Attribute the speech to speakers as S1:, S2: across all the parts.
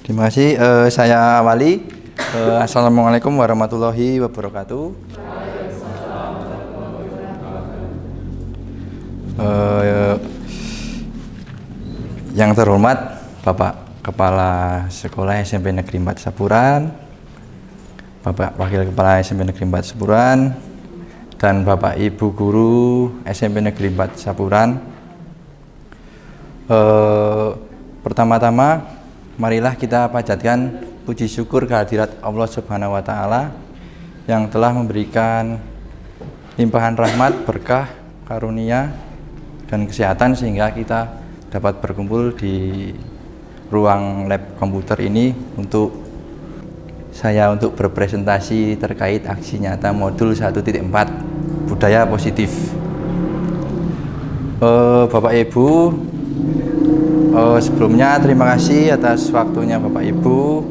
S1: Terima kasih. Saya awali. Assalamualaikum warahmatullahi wabarakatuh. Yang terhormat Bapak Kepala Sekolah SMP Negeri 4 Saburan, Bapak Wakil Kepala SMP Negeri 4 Saburan, dan Bapak Ibu Guru SMP Negeri 4 Saburan. Pertama-tama marilah kita panjatkan puji syukur kehadirat Allah Subhanahu wa Ta'ala yang telah memberikan limpahan rahmat, berkah, karunia, dan kesehatan sehingga kita dapat berkumpul di ruang lab komputer ini untuk berpresentasi terkait aksi nyata modul 1.4 budaya positif. Bapak Ibu, sebelumnya terima kasih atas waktunya Bapak Ibu.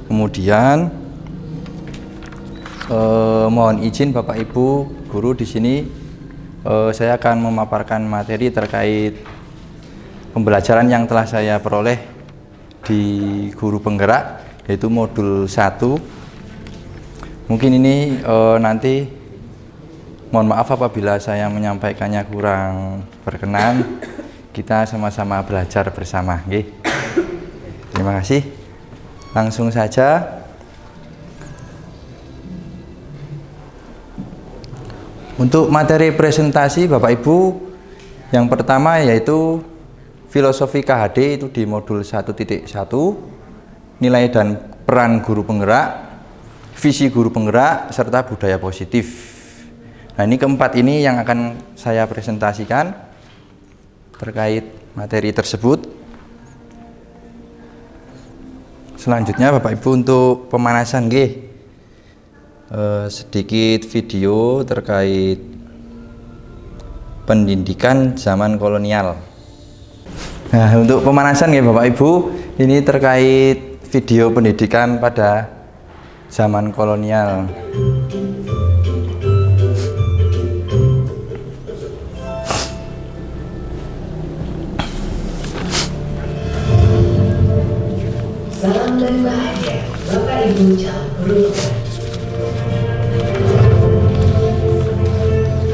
S1: Kemudian mohon izin Bapak Ibu guru di sini, saya akan memaparkan materi terkait pembelajaran yang telah saya peroleh di guru penggerak, yaitu modul 1. Mungkin ini nanti mohon maaf apabila saya menyampaikannya kurang berkenan. Kita sama-sama belajar bersama, nggih. Terima kasih. Langsung saja. Untuk materi presentasi Bapak Ibu, yang pertama yaitu filosofi KHD itu di modul 1.1, nilai dan peran guru penggerak, visi guru penggerak, serta budaya positif. Nah, ini keempat ini yang akan saya presentasikan terkait materi tersebut. Selanjutnya Bapak Ibu untuk pemanasan nggih. Sedikit video terkait pendidikan zaman kolonial. Nah, untuk pemanasan ya Bapak Ibu, ini terkait video pendidikan pada zaman kolonial.
S2: Salam dan bahagia Bapak Ibu calon guru.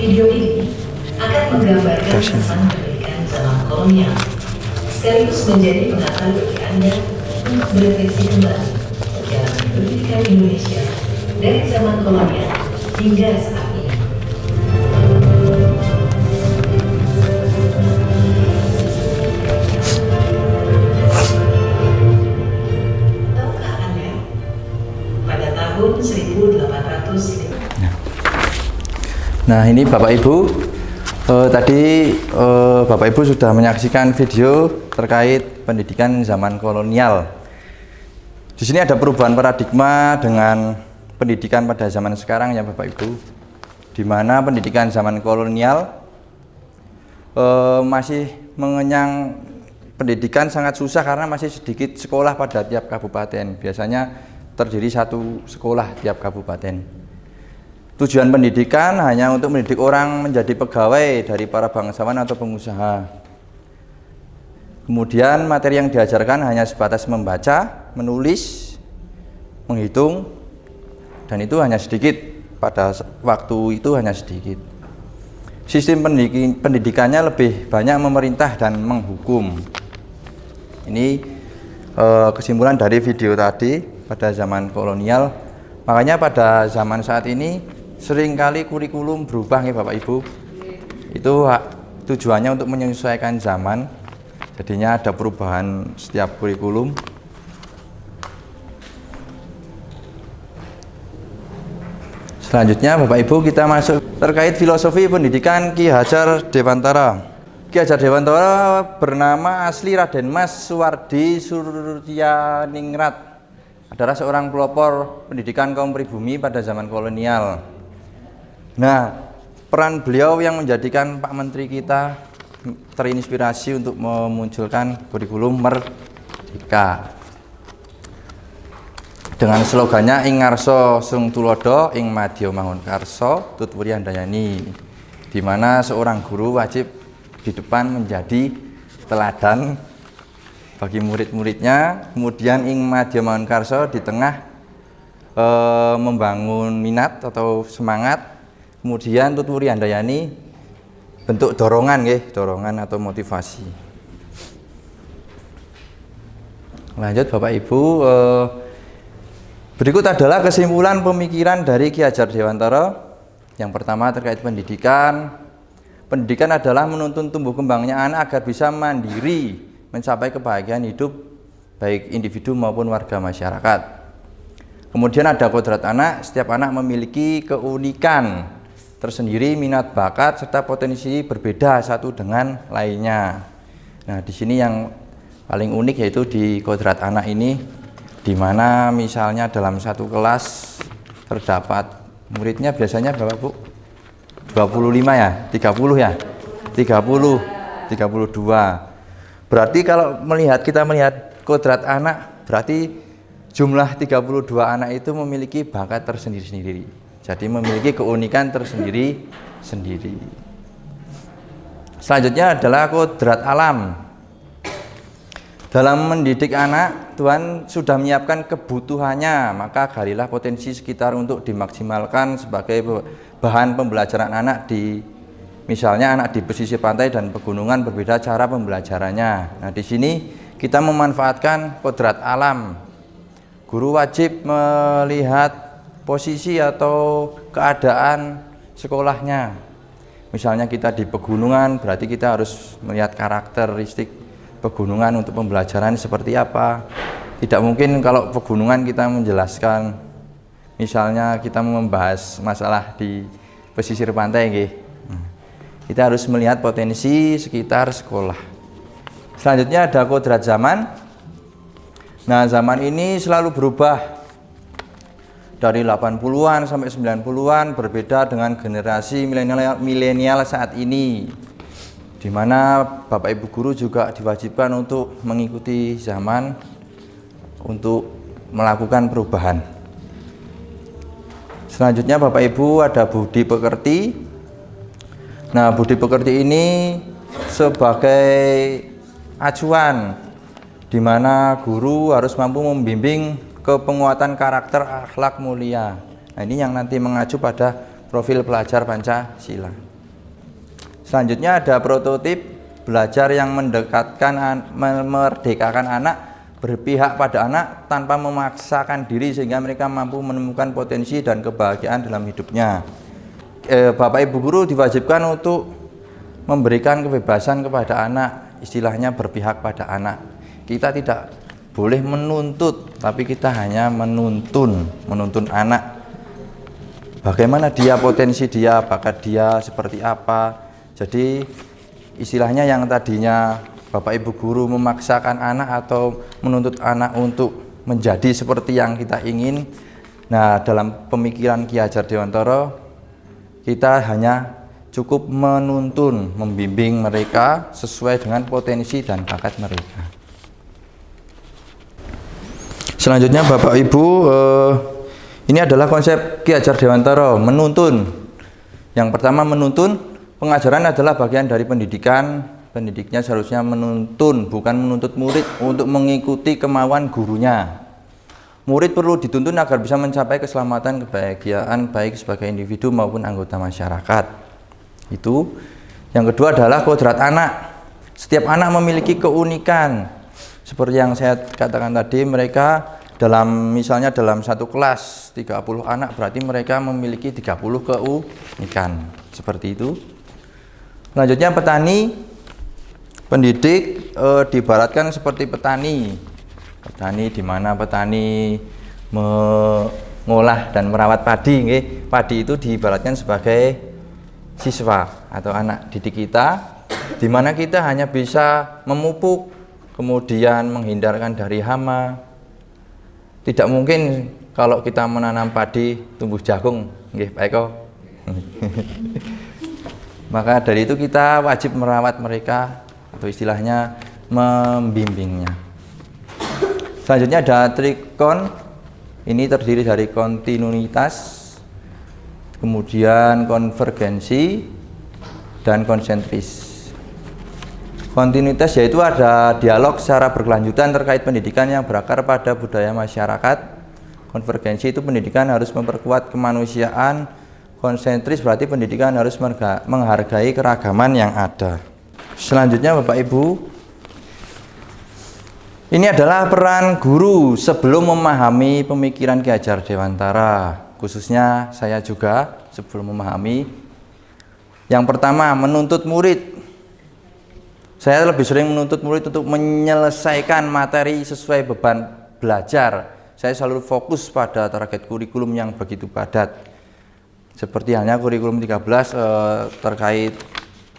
S2: Video ini akan menggambarkan kesan pendidikan zaman kolonial, sekaligus menjadi pengantar bagi Anda untuk berefleksi kembali perjalanan pendidikan Indonesia dari zaman kolonial hingga saat ini. Tahukah Anda, pada tahun 1800.
S1: Nah, ini Bapak Ibu, tadi Bapak Ibu sudah menyaksikan video terkait pendidikan zaman kolonial. Di sini ada perubahan paradigma dengan pendidikan pada zaman sekarang ya Bapak Ibu, di mana pendidikan zaman kolonial masih mengenyang pendidikan sangat susah karena masih sedikit sekolah pada tiap kabupaten. Biasanya terdiri satu sekolah tiap kabupaten. Tujuan pendidikan hanya untuk mendidik orang menjadi pegawai dari para bangsawan atau pengusaha. Kemudian materi yang diajarkan hanya sebatas membaca, menulis, menghitung, dan itu hanya sedikit. Pada waktu itu hanya sedikit. Sistem pendidikannya lebih banyak memerintah dan menghukum. Ini kesimpulan dari video tadi pada zaman kolonial. Makanya pada zaman saat ini seringkali kurikulum berubah ya Bapak Ibu. Itu tujuannya untuk menyesuaikan zaman. Jadinya ada perubahan setiap kurikulum. Selanjutnya Bapak Ibu kita masuk terkait filosofi pendidikan Ki Hajar Dewantara. Ki Hajar Dewantara bernama asli Raden Mas Suwardi Suryaningrat. Adalah seorang pelopor pendidikan kaum pribumi pada zaman kolonial. Nah, peran beliau yang menjadikan Pak Menteri kita terinspirasi untuk memunculkan kurikulum Merdeka. Dengan slogannya ing ngarsa sung tulodo ing madya mangun karsa tutwuri handayani, di mana seorang guru wajib di depan menjadi teladan bagi murid-muridnya. Kemudian Ing Madya Mangunkarso di tengah membangun minat atau semangat. Kemudian Tutwuri Handayani bentuk dorongan nggih, dorongan atau motivasi. Lanjut Bapak Ibu, berikut adalah kesimpulan pemikiran dari Ki Hajar Dewantara. Yang pertama terkait pendidikan. Pendidikan adalah menuntun tumbuh kembangnya anak agar bisa mandiri, mencapai kebahagiaan hidup baik individu maupun warga masyarakat. Kemudian ada kodrat anak, setiap anak memiliki keunikan tersendiri, minat bakat serta potensi berbeda satu dengan lainnya. Nah, di sini yang paling unik yaitu di kodrat anak ini, di mana misalnya dalam satu kelas terdapat muridnya biasanya berapa Bu? 25 ya? 30 ya? 30, 32. Berarti kalau kita melihat kodrat anak, berarti jumlah 32 anak itu memiliki bakat tersendiri-sendiri. Jadi memiliki keunikan tersendiri-sendiri. Selanjutnya adalah kodrat alam. Dalam mendidik anak, Tuhan sudah menyiapkan kebutuhannya, maka galilah potensi sekitar untuk dimaksimalkan sebagai bahan pembelajaran anak misalnya anak di pesisir pantai dan pegunungan berbeda cara pembelajarannya. Nah, di sini kita memanfaatkan kodrat alam. Guru wajib melihat posisi atau keadaan sekolahnya. Misalnya kita di pegunungan, berarti kita harus melihat karakteristik pegunungan untuk pembelajaran seperti apa. Tidak mungkin kalau pegunungan kita menjelaskan, misalnya kita membahas masalah di pesisir pantai, nggih. Kita harus melihat potensi sekitar sekolah. Selanjutnya ada kodrat zaman. Nah, zaman ini selalu berubah. Dari 80-an sampai 90-an berbeda dengan generasi milenial saat ini, di mana Bapak Ibu guru juga diwajibkan untuk mengikuti zaman untuk melakukan perubahan. Selanjutnya Bapak Ibu ada budi pekerti. Nah, budi pekerti ini sebagai acuan di mana guru harus mampu membimbing ke penguatan karakter akhlak mulia. Nah, ini yang nanti mengacu pada profil pelajar Pancasila. Selanjutnya ada prototip belajar yang memerdekakan anak, berpihak pada anak tanpa memaksakan diri sehingga mereka mampu menemukan potensi dan kebahagiaan dalam hidupnya. Bapak Ibu guru diwajibkan untuk memberikan kebebasan kepada anak, istilahnya berpihak pada anak. Kita tidak boleh menuntut, tapi kita hanya menuntun anak. Bagaimana dia, potensi dia, bakat dia seperti apa. Jadi istilahnya yang tadinya Bapak Ibu guru memaksakan anak atau menuntut anak untuk menjadi seperti yang kita ingin. Nah, dalam pemikiran Ki Hajar Dewantara, kita hanya cukup menuntun, membimbing mereka sesuai dengan potensi dan bakat mereka. Selanjutnya Bapak Ibu, ini adalah konsep Ki Hajar Dewantara, menuntun. Yang pertama menuntun, pengajaran adalah bagian dari pendidikan. Pendidiknya seharusnya menuntun, bukan menuntut murid untuk mengikuti kemauan gurunya. Murid perlu dituntun agar bisa mencapai keselamatan, kebahagiaan baik sebagai individu maupun anggota masyarakat. Itu. Yang kedua adalah kodrat anak. Setiap anak memiliki keunikan. Seperti yang saya katakan tadi, mereka misalnya dalam satu kelas 30 anak, berarti mereka memiliki 30 keunikan. Seperti itu. Selanjutnya petani, pendidik diibaratkan seperti petani. Petani di mana petani mengolah dan merawat padi, nggih. Padi itu diibaratkan sebagai siswa atau anak didik kita, di mana kita hanya bisa memupuk, kemudian menghindarkan dari hama. Tidak mungkin kalau kita menanam padi tumbuh jagung, nggih Pak Eko. Maka dari itu kita wajib merawat mereka atau istilahnya membimbingnya. Selanjutnya ada trikon. Ini terdiri dari kontinuitas, kemudian konvergensi dan konsentris. Kontinuitas yaitu ada dialog secara berkelanjutan terkait pendidikan yang berakar pada budaya masyarakat. Konvergensi itu pendidikan harus memperkuat kemanusiaan. Konsentris berarti pendidikan harus menghargai keragaman yang ada. Selanjutnya Bapak Ibu, ini adalah peran guru sebelum memahami pemikiran Ki Hajar Dewantara. Khususnya saya juga sebelum memahami. Yang pertama, menuntut murid. Saya lebih sering menuntut murid untuk menyelesaikan materi sesuai beban belajar. Saya selalu fokus pada target kurikulum yang begitu padat. Seperti halnya kurikulum 13 terkait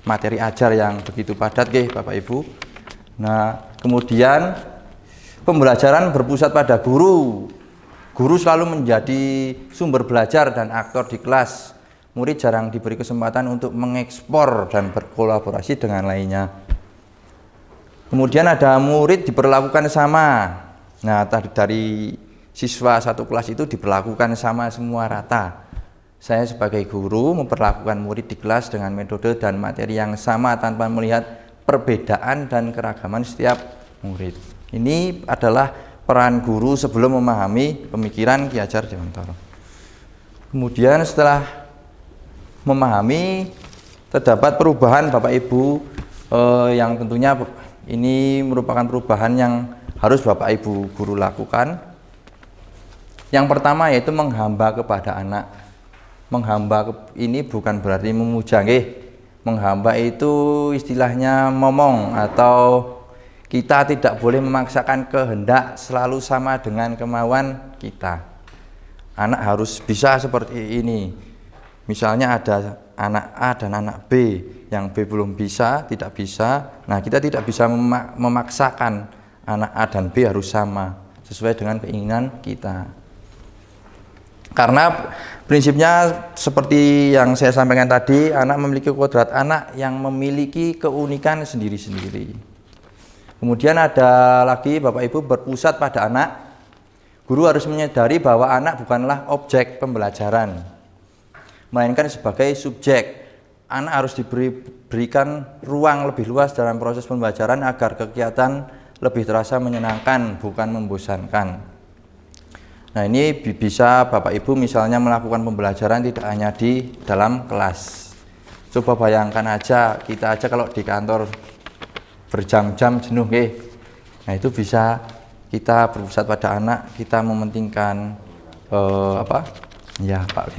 S1: materi ajar yang begitu padat, Bapak Ibu. Nah, kemudian pembelajaran berpusat pada guru. Guru selalu menjadi sumber belajar dan aktor di kelas. Murid jarang diberi kesempatan untuk mengekspor dan berkolaborasi dengan lainnya. Kemudian ada murid diperlakukan sama. Nah, dari siswa satu kelas itu diperlakukan sama semua rata. Saya sebagai guru memperlakukan murid di kelas dengan metode dan materi yang sama tanpa melihat perbedaan dan keragaman setiap murid. Ini adalah peran guru sebelum memahami pemikiran Ki Hajar Dewantara. Kemudian setelah memahami, terdapat perubahan Bapak Ibu yang tentunya ini merupakan perubahan yang harus Bapak Ibu guru lakukan. Yang pertama yaitu menghamba kepada anak. Menghamba ini bukan berarti memuja, menghamba itu istilahnya momong, atau kita tidak boleh memaksakan kehendak selalu sama dengan kemauan kita. Anak harus bisa seperti ini. Misalnya ada anak A dan anak B, yang B belum bisa, tidak bisa. Nah, kita tidak bisa memaksakan anak A dan B harus sama sesuai dengan keinginan kita. Karena prinsipnya seperti yang saya sampaikan tadi, anak memiliki kodrat anak yang memiliki keunikan sendiri-sendiri. Kemudian ada lagi Bapak Ibu berpusat pada anak. Guru harus menyadari bahwa anak bukanlah objek pembelajaran, melainkan sebagai subjek. Anak harus diberikan ruang lebih luas dalam proses pembelajaran agar kegiatan lebih terasa menyenangkan, bukan membosankan. Nah, ini bisa Bapak Ibu misalnya melakukan pembelajaran tidak hanya di dalam kelas. Coba bayangkan aja, kita aja kalau di kantor berjam-jam jenuh, nah itu bisa kita berpusat pada anak, kita mementingkan apa? Ya, Pak.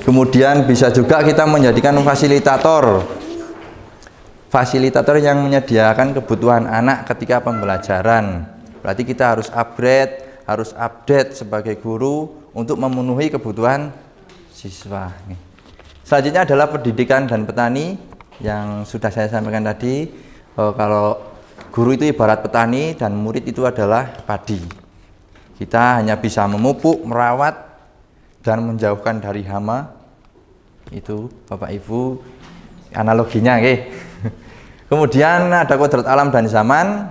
S1: Kemudian bisa juga kita menjadikan fasilitator yang menyediakan kebutuhan anak ketika pembelajaran. Berarti kita harus update sebagai guru untuk memenuhi kebutuhan siswa. Selanjutnya adalah pendidikan dan petani yang sudah saya sampaikan tadi. Kalau guru itu ibarat petani dan murid itu adalah padi. Kita hanya bisa memupuk, merawat, dan menjauhkan dari hama. Itu Bapak Ibu analoginya, Kemudian ada kodrat alam dan zaman.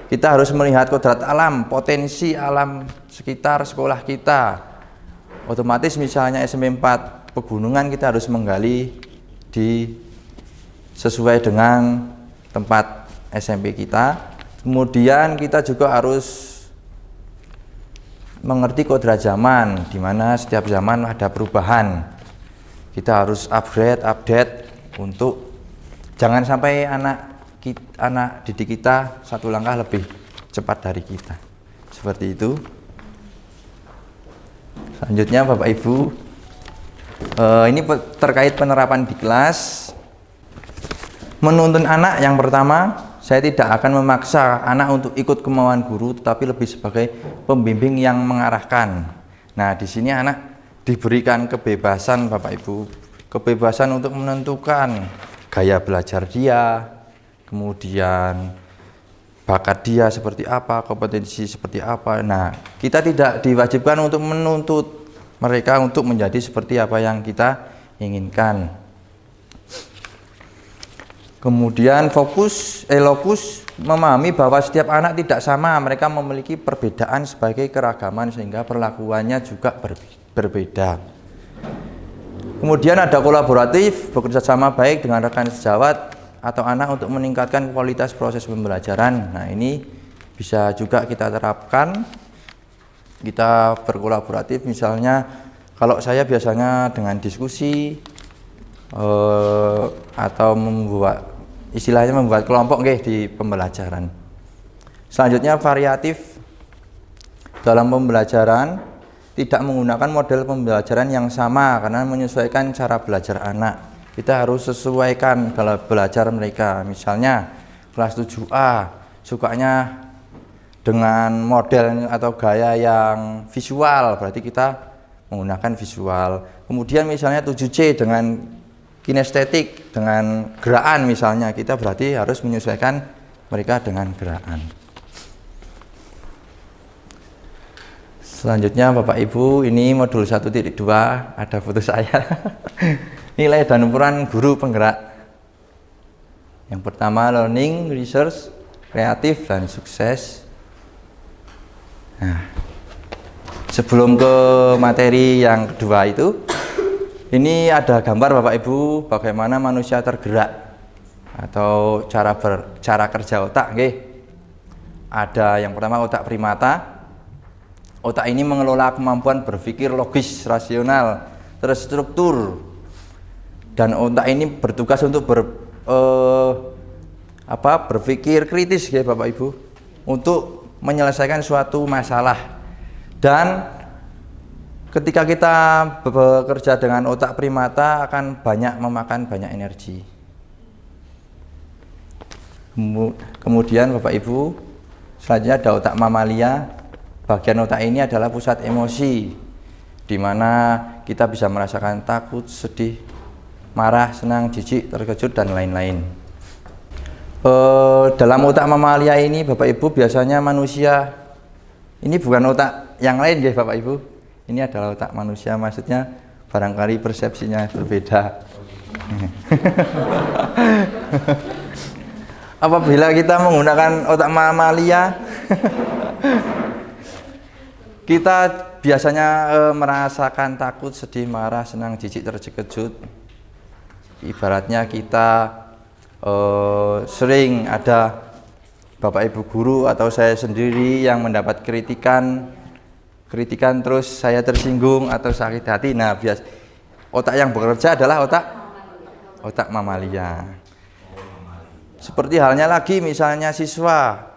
S1: Kita harus melihat kodrat alam, potensi alam sekitar sekolah kita. Otomatis misalnya SMP 4 pegunungan, kita harus menggali sesuai dengan tempat SMP kita. Kemudian kita juga harus mengerti kodrat zaman, di mana setiap zaman ada perubahan. Kita harus update untuk jangan sampai anak didik kita satu langkah lebih cepat dari kita. Seperti itu. Selanjutnya Bapak Ibu, ini terkait penerapan di kelas. Menuntun anak, yang pertama, saya tidak akan memaksa anak untuk ikut kemauan guru, tetapi lebih sebagai pembimbing yang mengarahkan. Nah, di sini anak diberikan kebebasan Bapak Ibu, kebebasan untuk menentukan gaya belajar dia, kemudian bakat dia seperti apa, kompetensi seperti apa. Nah, kita tidak diwajibkan untuk menuntut mereka untuk menjadi seperti apa yang kita inginkan. Kemudian lokus memahami bahwa setiap anak tidak sama, mereka memiliki perbedaan sebagai keragaman sehingga perlakuannya juga berbeda. Kemudian ada kolaboratif, bekerja sama baik dengan rekan sejawat atau anak untuk meningkatkan kualitas proses pembelajaran. Nah, ini bisa juga kita terapkan. Kita berkolaboratif, misalnya kalau saya biasanya dengan diskusi atau membuat kelompok di pembelajaran. Selanjutnya variatif dalam pembelajaran, tidak menggunakan model pembelajaran yang sama karena menyesuaikan cara belajar anak. Kita harus sesuaikan kalau belajar mereka. Misalnya kelas 7A sukanya dengan model atau gaya yang visual, berarti kita menggunakan visual. Kemudian misalnya 7C dengan kinestetik, dengan gerakan misalnya, kita berarti harus menyesuaikan mereka dengan gerakan. Selanjutnya Bapak Ibu, ini modul 1.2, ada foto saya. Nilai dan ukuran guru penggerak. Yang pertama learning, research, kreatif, dan sukses. Nah, sebelum ke materi yang kedua itu, ini ada gambar Bapak Ibu bagaimana manusia tergerak atau cara kerja otak. Ada yang pertama otak primata. Otak ini mengelola kemampuan berpikir logis, rasional, terstruktur, dan otak ini bertugas untuk berpikir kritis Bapak Ibu, untuk menyelesaikan suatu masalah. Dan ketika kita bekerja dengan otak primata akan memakan banyak energi. Kemudian Bapak Ibu, selanjutnya ada otak mamalia. Bagian otak ini adalah pusat emosi, di mana kita bisa merasakan takut, sedih, marah, senang, jijik, terkejut, dan lain-lain. Dalam otak mamalia ini Bapak Ibu, biasanya manusia ini bukan otak yang lain Bapak Ibu. Ini adalah otak manusia, maksudnya barangkali persepsinya berbeda. Apabila kita menggunakan otak mamalia, kita biasanya merasakan takut, sedih, marah, senang, jijik, terkejut. Ibaratnya kita sering ada Bapak Ibu guru atau saya sendiri yang mendapat kritikan terus saya tersinggung atau sakit hati. Nah, otak yang bekerja adalah otak mamalia. Seperti halnya lagi misalnya siswa,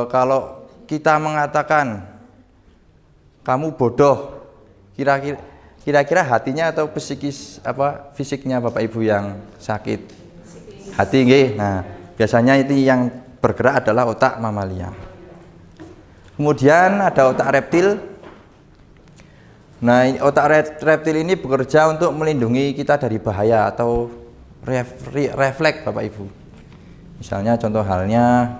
S1: kalau kita mengatakan kamu bodoh, kira-kira hatinya atau fisiknya Bapak Ibu yang sakit? Hati Nah, biasanya itu yang bergerak adalah otak mamalia. Kemudian ada otak reptil. Nah, otak reptil ini bekerja untuk melindungi kita dari bahaya atau refleks Bapak Ibu. Misalnya contoh halnya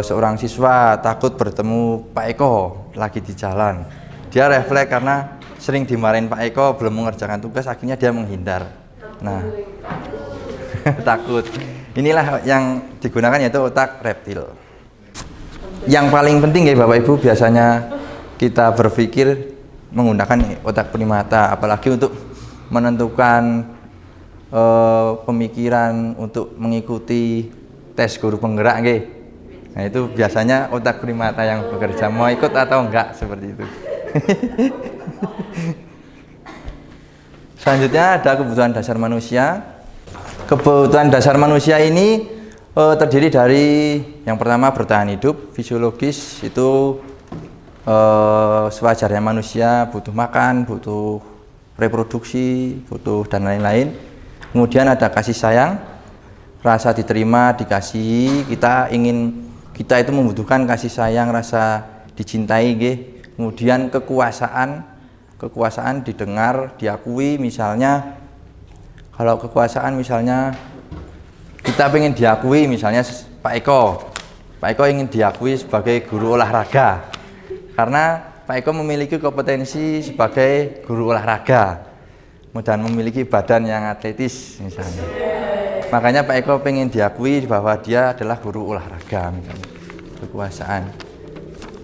S1: seorang siswa takut bertemu Pak Eko lagi di jalan. Dia refleks karena sering dimarahin Pak Eko belum mengerjakan tugas, akhirnya dia menghindar. Nah, takut. Inilah yang digunakan, yaitu otak reptil. Yang paling penting Bapak Ibu, biasanya kita berpikir menggunakan otak primata, apalagi untuk menentukan pemikiran untuk mengikuti tes guru penggerak Nah, itu biasanya otak primata yang bekerja, mau ikut atau enggak, seperti itu. Selanjutnya ada kebutuhan dasar manusia. Kebutuhan dasar manusia ini terdiri dari yang pertama bertahan hidup, fisiologis, itu sewajarnya manusia butuh makan, butuh reproduksi, butuh dan lain-lain. Kemudian ada kasih sayang, rasa diterima, dikasihi, kita itu membutuhkan kasih sayang, rasa dicintai Kemudian kekuasaan didengar, diakui. Misalnya kalau kekuasaan, misalnya kita ingin diakui, misalnya Pak Eko ingin diakui sebagai guru olahraga karena Pak Eko memiliki kompetensi sebagai guru olahraga. dan memiliki badan yang atletis misalnya. Makanya Pak Eko pengen diakui bahwa dia adalah guru olahraga misalnya, kekuasaan.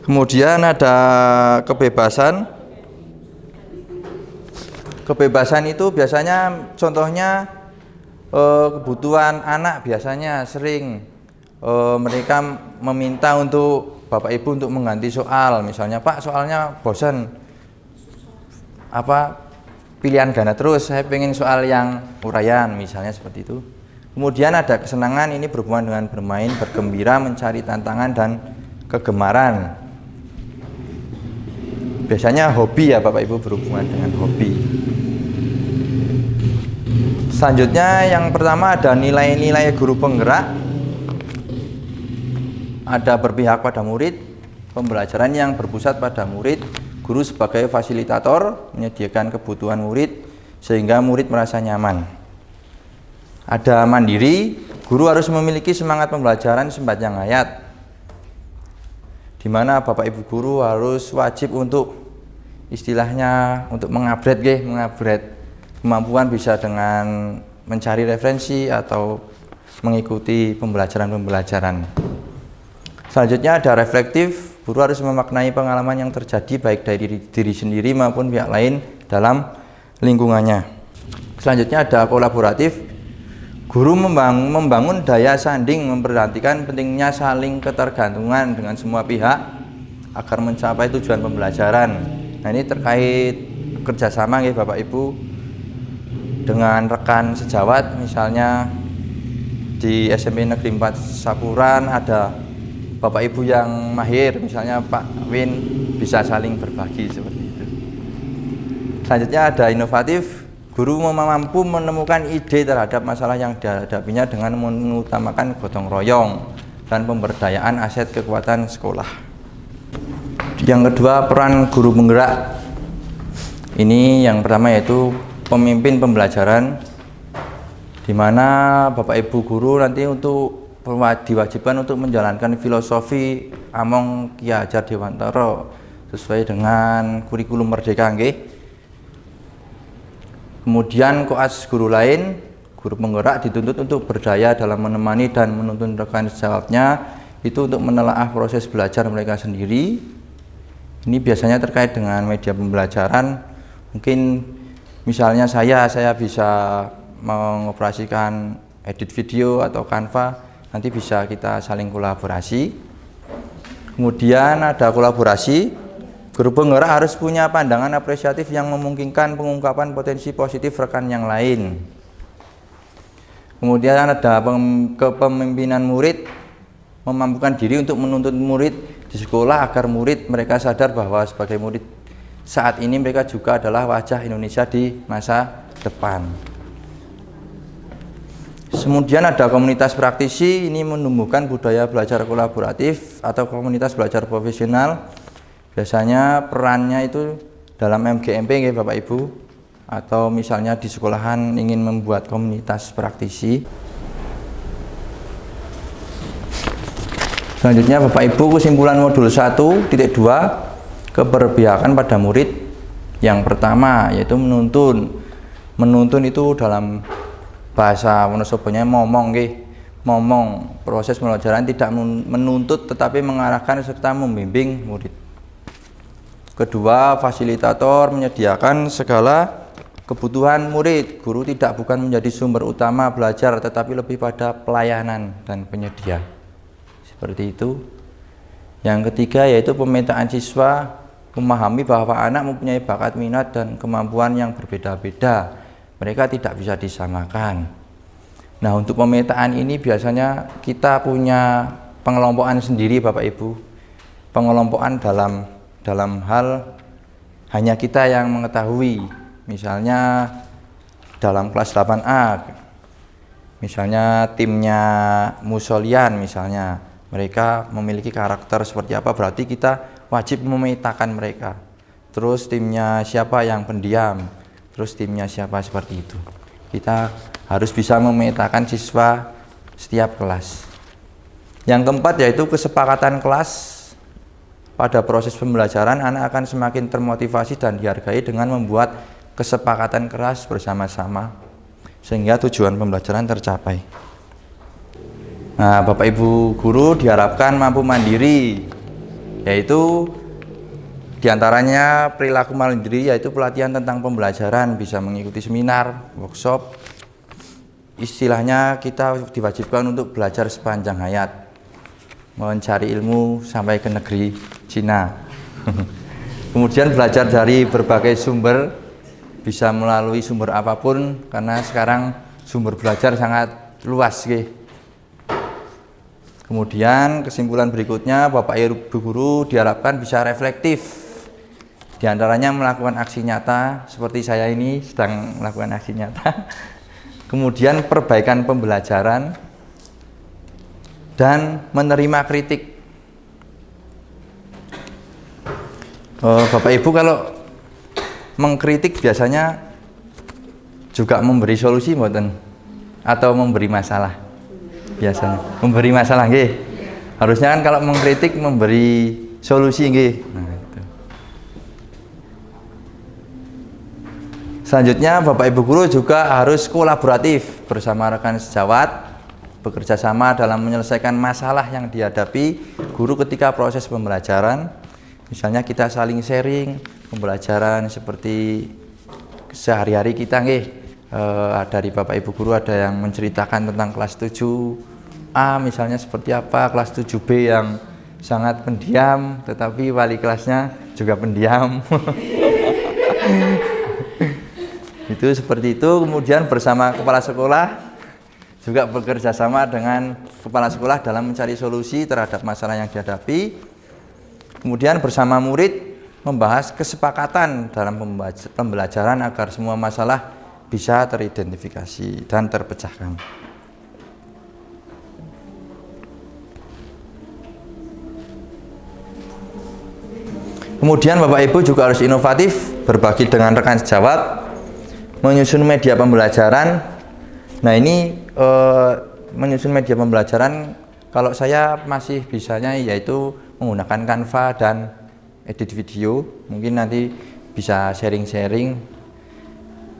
S1: Kemudian ada kebebasan. Kebebasan itu biasanya contohnya kebutuhan anak biasanya sering mereka meminta untuk Bapak Ibu untuk mengganti soal, misalnya Pak soalnya bosan pilihan ganda terus, saya pengen soal yang uraian misalnya seperti itu. Kemudian ada kesenangan, ini berhubungan dengan bermain, bergembira, mencari tantangan dan kegemaran. Biasanya hobi ya Bapak Ibu, berhubungan dengan hobi. Selanjutnya yang pertama ada nilai-nilai guru penggerak. Ada berpihak pada murid, pembelajaran yang berpusat pada murid, guru sebagai fasilitator menyediakan kebutuhan murid sehingga murid merasa nyaman. Ada mandiri, guru harus memiliki semangat pembelajaran sepanjang hayat, di mana Bapak Ibu guru harus wajib untuk istilahnya untuk mengupgrade kemampuan, bisa dengan mencari referensi atau mengikuti pembelajaran. Selanjutnya ada reflektif, guru harus memaknai pengalaman yang terjadi baik dari diri sendiri maupun pihak lain dalam lingkungannya. Selanjutnya ada kolaboratif, guru membangun daya sanding, memperhatikan pentingnya saling ketergantungan dengan semua pihak agar mencapai tujuan pembelajaran. Nah ini terkait kerjasama ya Bapak Ibu dengan rekan sejawat, misalnya di SMP Negeri 4 Sapuran ada Bapak Ibu yang mahir, misalnya Pak Win, bisa saling berbagi seperti itu. Selanjutnya ada inovatif, guru mampu menemukan ide terhadap masalah yang dihadapinya dengan mengutamakan gotong royong dan pemberdayaan aset kekuatan sekolah. Yang kedua, peran guru penggerak. Ini yang pertama yaitu pemimpin pembelajaran, di mana Bapak Ibu guru nanti diwajibkan untuk menjalankan filosofi Among Ki Hajar Dewantara sesuai dengan kurikulum Merdeka nggih. Kemudian koas guru lain, guru penggerak dituntut untuk berdaya dalam menemani dan menuntun rekan sejawatnya itu untuk menelaah proses belajar mereka sendiri. Ini biasanya terkait dengan media pembelajaran. Mungkin misalnya saya bisa mengoperasikan edit video atau Canva, nanti bisa kita saling kolaborasi. Kemudian ada kolaborasi. Guru penggerak harus punya pandangan apresiatif yang memungkinkan pengungkapan potensi positif rekan yang lain. Kemudian ada kepemimpinan murid, memampukan diri untuk menuntut murid di sekolah agar murid mereka sadar bahwa sebagai murid saat ini mereka juga adalah wajah Indonesia di masa depan. Kemudian ada komunitas praktisi, ini menumbuhkan budaya belajar kolaboratif atau komunitas belajar profesional. Biasanya perannya itu dalam MGMP ya Bapak Ibu, atau misalnya di sekolahan ingin membuat komunitas praktisi. Selanjutnya Bapak Ibu, kesimpulan modul 1.2, keberpihakan pada murid. Yang pertama yaitu menuntun. Menuntun itu dalam bahasa Wonosobonya momong nggih. Momong, proses pembelajaran tidak menuntut tetapi mengarahkan serta membimbing murid. Kedua, fasilitator menyediakan segala kebutuhan murid. Guru bukan menjadi sumber utama belajar tetapi lebih pada pelayanan dan penyedia. Seperti itu. Yang ketiga yaitu pemetaan siswa, memahami bahwa anak mempunyai bakat, minat dan kemampuan yang berbeda-beda. Mereka tidak bisa disamakan. Nah, untuk pemetaan ini biasanya kita punya pengelompokan sendiri Bapak Ibu. Pengelompokan dalam hal hanya kita yang mengetahui. Misalnya dalam kelas 8A, misalnya timnya Musolian misalnya, mereka memiliki karakter seperti apa, berarti kita wajib memetakan mereka. Terus timnya siapa yang pendiam, terus timnya siapa, seperti itu. Kita harus bisa memetakan siswa setiap kelas. Yang keempat yaitu kesepakatan kelas. Pada proses pembelajaran, anak akan semakin termotivasi dan dihargai dengan membuat kesepakatan keras bersama-sama sehingga tujuan pembelajaran tercapai. Nah, Bapak Ibu guru diharapkan mampu mandiri, yaitu diantaranya perilaku mandiri, yaitu pelatihan tentang pembelajaran, bisa mengikuti seminar, workshop. Istilahnya kita diwajibkan untuk belajar sepanjang hayat, mencari ilmu sampai ke negeri Cina. Kemudian belajar dari berbagai sumber, bisa melalui sumber apapun, karena sekarang sumber belajar sangat luas. Kemudian kesimpulan berikutnya, Bapak Ibu guru diharapkan bisa reflektif, diantaranya melakukan aksi nyata, seperti saya ini sedang melakukan aksi nyata. Kemudian perbaikan pembelajaran dan menerima kritik. Bapak Ibu kalau mengkritik biasanya juga memberi solusi mboten atau memberi masalah? Biasanya memberi masalah nggih. Harusnya kan kalau mengkritik memberi solusi nggih. Nah, itu. Selanjutnya Bapak Ibu guru juga harus kolaboratif bersama rekan sejawat, bekerja sama dalam menyelesaikan masalah yang dihadapi guru ketika proses pembelajaran. Misalnya kita saling sharing pembelajaran seperti sehari-hari kita nggih. Dari Bapak Ibu guru ada yang menceritakan tentang kelas 7A misalnya seperti apa, kelas 7B yang sangat pendiam tetapi wali kelasnya juga pendiam. Itu seperti itu. Kemudian bersama kepala sekolah juga bekerja sama dengan kepala sekolah dalam mencari solusi terhadap masalah yang dihadapi. Kemudian bersama murid membahas kesepakatan dalam pembelajaran agar semua masalah bisa teridentifikasi dan terpecahkan. Kemudian Bapak Ibu juga harus inovatif, berbagi dengan rekan sejawat, menyusun media pembelajaran. Nah ini menyusun media pembelajaran, kalau saya masih bisanya yaitu menggunakan Canva dan edit video. Mungkin nanti bisa sharing-sharing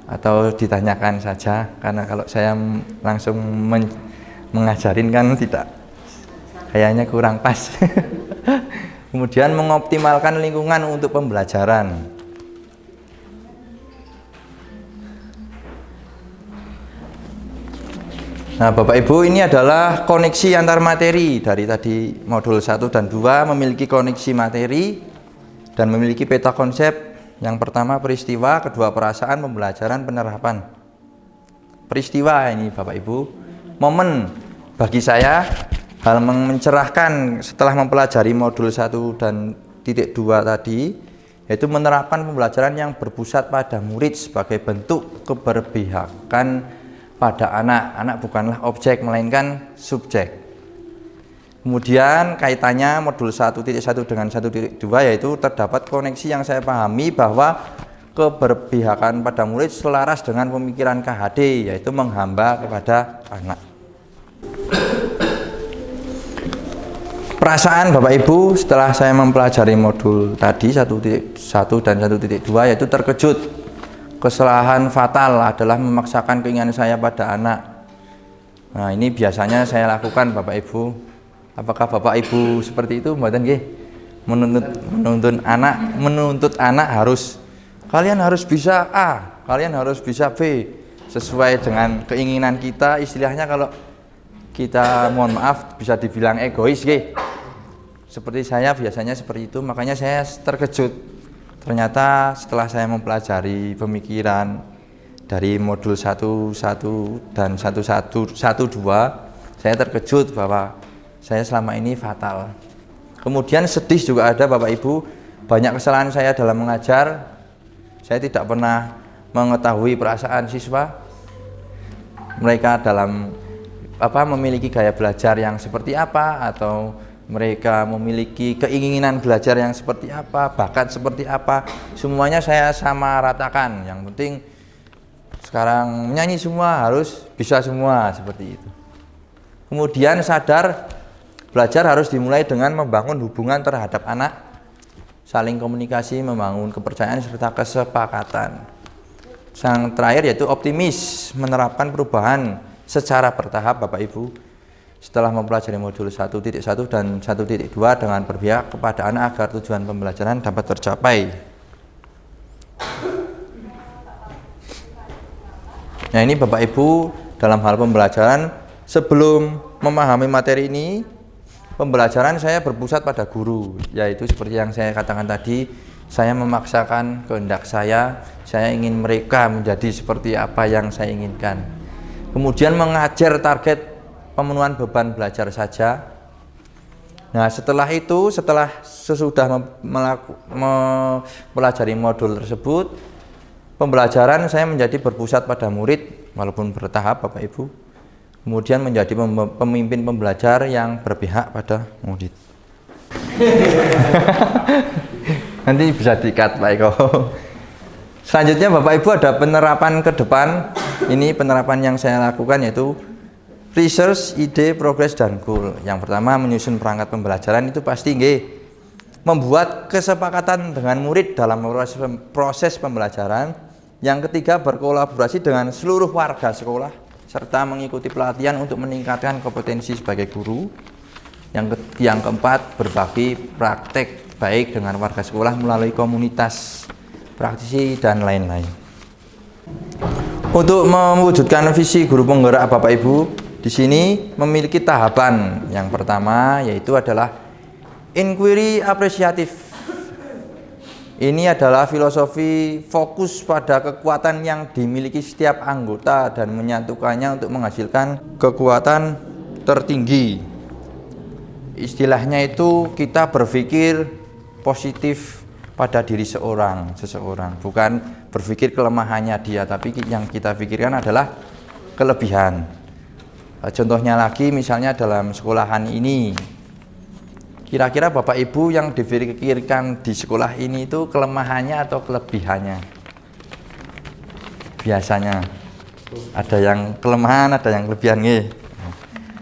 S1: atau ditanyakan saja, karena kalau saya langsung mengajarin kan tidak, kayaknya kurang pas. Kemudian mengoptimalkan lingkungan untuk pembelajaran. Nah Bapak Ibu, ini adalah koneksi antar materi. Dari tadi modul 1 dan 2 memiliki koneksi materi dan memiliki peta konsep. Yang pertama peristiwa, kedua perasaan, pembelajaran, penerapan. Peristiwa ini Bapak Ibu, momen bagi saya hal mencerahkan setelah mempelajari modul 1 dan titik 2 tadi, yaitu menerapkan pembelajaran yang berpusat pada murid sebagai bentuk keberpihakan pada anak. Anak bukanlah objek melainkan subjek. Kemudian kaitannya modul 1.1 dengan 1.2 yaitu terdapat koneksi yang saya pahami bahwa keberpihakan pada murid selaras dengan pemikiran KHD, yaitu menghamba kepada anak. Perasaan Bapak Ibu setelah saya mempelajari modul tadi 1.1 dan 1.2 yaitu terkejut. Kesalahan fatal adalah memaksakan keinginan saya pada anak. Nah ini biasanya saya lakukan Bapak Ibu. Apakah Bapak Ibu seperti itu? Mboten nggih? Menuntut anak harus, kalian harus bisa A, kalian harus bisa B, sesuai dengan keinginan kita. Istilahnya kalau kita mohon maaf bisa dibilang egois nggih. Seperti saya biasanya seperti itu, makanya saya terkejut. Ternyata setelah saya mempelajari pemikiran dari modul 1 dan 1.2, saya terkejut bahwa saya selama ini fatal. Kemudian sedih juga ada Bapak Ibu, banyak kesalahan saya dalam mengajar. Saya tidak pernah mengetahui perasaan siswa, mereka dalam memiliki gaya belajar yang seperti apa, atau mereka memiliki keinginan belajar yang seperti apa, bakat seperti apa. Semuanya saya sama ratakan. Yang penting sekarang menyanyi semua harus bisa semua, seperti itu. Kemudian sadar belajar harus dimulai dengan membangun hubungan terhadap anak, saling komunikasi, membangun kepercayaan serta kesepakatan. Yang terakhir yaitu optimis, menerapkan perubahan secara bertahap Bapak Ibu setelah mempelajari modul 1.1 dan 1.2 dengan berpihak kepada anak agar tujuan pembelajaran dapat tercapai. Nah, ini Bapak Ibu dalam hal pembelajaran, sebelum memahami materi ini, pembelajaran saya berpusat pada guru, yaitu seperti yang saya katakan tadi, saya memaksakan kehendak saya ingin mereka menjadi seperti apa yang saya inginkan. Kemudian mengajar target pemenuhan beban belajar saja. Nah, setelah itu, sesudah mempelajari modul tersebut, pembelajaran saya menjadi berpusat pada murid, walaupun bertahap Bapak Ibu. Kemudian menjadi pemimpin pembelajar yang berpihak pada murid. Nanti bisa di-cut Pak Eko. Selanjutnya Bapak Ibu ada penerapan ke depan. Ini penerapan yang saya lakukan yaitu research, ide, progress, dan goal. Yang pertama menyusun perangkat pembelajaran, itu pasti membuat kesepakatan dengan murid dalam proses pembelajaran. Yang ketiga berkolaborasi dengan seluruh warga sekolah serta mengikuti pelatihan untuk meningkatkan kompetensi sebagai guru. Yang keempat berbagi praktek baik dengan warga sekolah melalui komunitas, praktisi, dan lain-lain. Untuk mewujudkan visi guru penggerak Bapak Ibu, di sini memiliki tahapan. Yang pertama yaitu adalah inquiry apresiatif. Ini adalah filosofi fokus pada kekuatan yang dimiliki setiap anggota dan menyatukannya untuk menghasilkan kekuatan tertinggi. Istilahnya itu kita berpikir positif pada diri seseorang, bukan berpikir kelemahannya dia, tapi yang kita pikirkan adalah kelebihan. Contohnya lagi, misalnya dalam sekolahan ini, kira-kira Bapak Ibu yang dipikirkan di sekolah ini itu kelemahannya atau kelebihannya? Biasanya ada yang kelemahan, ada yang kelebihan.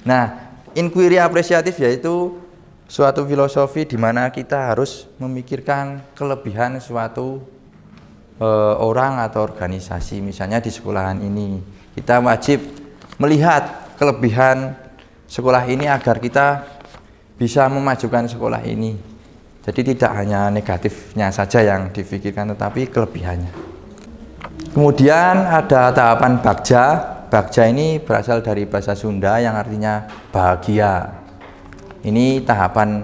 S1: Nah, inquiry apresiatif yaitu suatu filosofi di mana kita harus memikirkan kelebihan suatu orang atau organisasi. Misalnya di sekolahan ini, kita wajib melihat kelebihan sekolah ini agar kita bisa memajukan sekolah ini. Jadi tidak hanya negatifnya saja yang dipikirkan, tetapi kelebihannya. Kemudian ada tahapan bagja. Bagja ini berasal dari bahasa Sunda yang artinya bahagia. Ini tahapan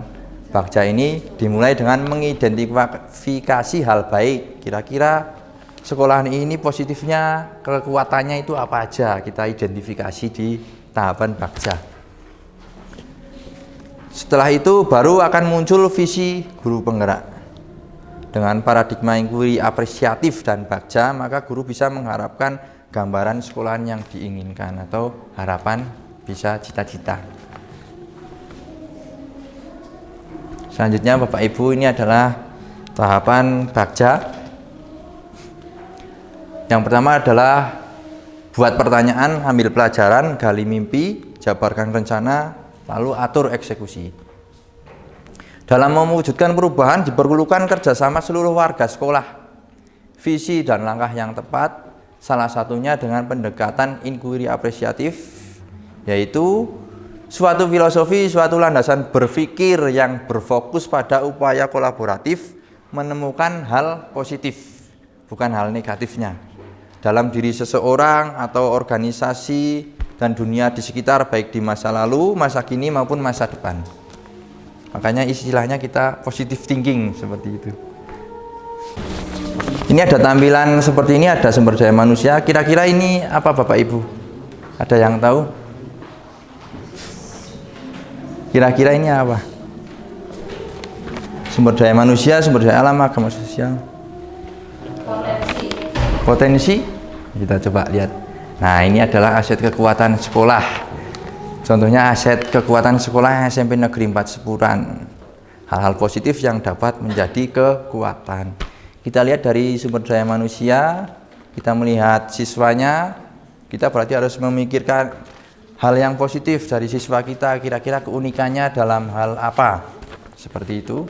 S1: bagja ini dimulai dengan mengidentifikasi hal baik. Kira-kira sekolahan ini positifnya, kekuatannya itu apa aja, kita identifikasi di tahapan bagja. Setelah itu baru akan muncul visi guru penggerak. Dengan paradigma inquiry apresiatif dan bagja, maka guru bisa mengharapkan gambaran sekolahan yang diinginkan atau harapan bisa cita-cita. Selanjutnya Bapak Ibu, ini adalah tahapan bagja. Yang pertama adalah buat pertanyaan, ambil pelajaran, gali mimpi, jabarkan rencana, lalu atur eksekusi. Dalam mewujudkan perubahan diperlukan kerjasama seluruh warga sekolah. Visi dan langkah yang tepat, salah satunya dengan pendekatan inquiry apresiatif, yaitu suatu filosofi, suatu landasan berpikir yang berfokus pada upaya kolaboratif menemukan hal positif, bukan hal negatifnya, dalam diri seseorang atau organisasi dan dunia di sekitar, baik di masa lalu, masa kini maupun masa depan. Makanya istilahnya kita positive thinking seperti itu. Ini ada tampilan seperti ini, ada sumber daya manusia. Kira-kira ini apa Bapak Ibu? Ada yang tahu? Kira-kira ini apa? Sumber daya manusia, sumber daya alam, agama sosial. Potensi. Kita coba lihat. Nah, ini adalah aset kekuatan sekolah. Contohnya aset kekuatan sekolah SMP Negeri 4 Sepuran. Hal-hal positif yang dapat menjadi kekuatan. Kita lihat dari sumber daya manusia, kita melihat siswanya, kita berarti harus memikirkan hal yang positif dari siswa kita, kira-kira keunikannya dalam hal apa, seperti itu.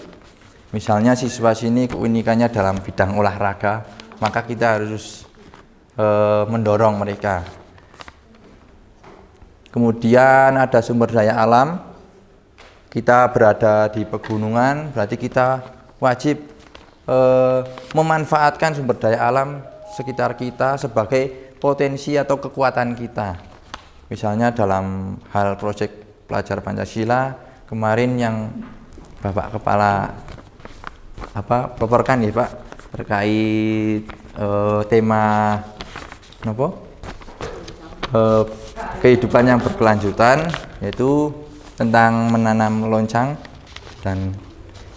S1: Misalnya siswa sini keunikannya dalam bidang olahraga, maka kita harus mendorong mereka. Kemudian ada sumber daya alam. Kita berada di pegunungan, berarti kita wajib memanfaatkan sumber daya alam sekitar kita sebagai potensi atau kekuatan kita. Misalnya dalam hal proyek pelajar Pancasila kemarin yang Bapak Kepala paparkan ya Pak, terkait tema kehidupan yang berkelanjutan, yaitu tentang menanam loncang, dan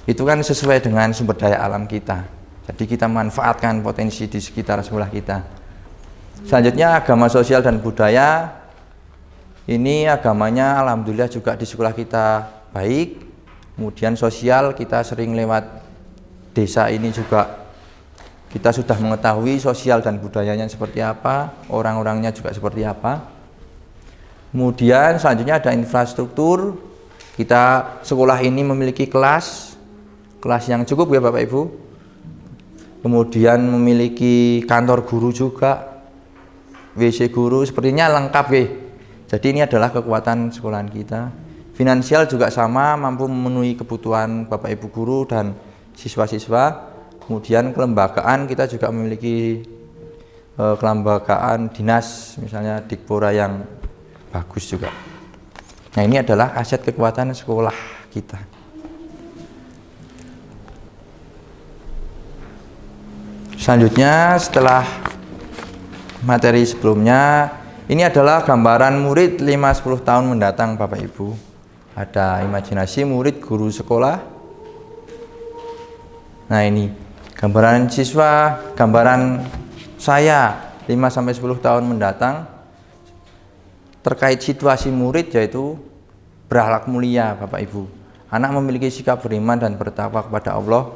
S1: itu kan sesuai dengan sumber daya alam kita. Jadi kita manfaatkan potensi di sekitar sekolah kita. Selanjutnya agama sosial dan budaya. Ini agamanya alhamdulillah juga di sekolah kita baik. Kemudian sosial, kita sering lewat desa ini juga kita sudah mengetahui sosial dan budayanya seperti apa, orang-orangnya juga seperti apa. Kemudian selanjutnya ada infrastruktur. Kita sekolah ini memiliki kelas yang cukup ya Bapak Ibu. Kemudian memiliki kantor guru juga, WC guru, sepertinya lengkap ya. Jadi ini adalah kekuatan sekolahan kita. Finansial juga sama, mampu memenuhi kebutuhan Bapak Ibu guru dan siswa-siswa. Kemudian kelembagaan, kita juga memiliki kelembagaan dinas, misalnya Dikpora yang bagus juga. Nah, ini adalah aset kekuatan sekolah kita. Selanjutnya, setelah materi sebelumnya, ini adalah gambaran murid 5-10 tahun mendatang Bapak Ibu. Ada imajinasi murid guru sekolah. Nah, ini gambaran siswa, gambaran saya 5-10 tahun mendatang terkait situasi murid, yaitu berakhlak mulia Bapak Ibu. Anak memiliki sikap beriman dan bertakwa kepada Allah,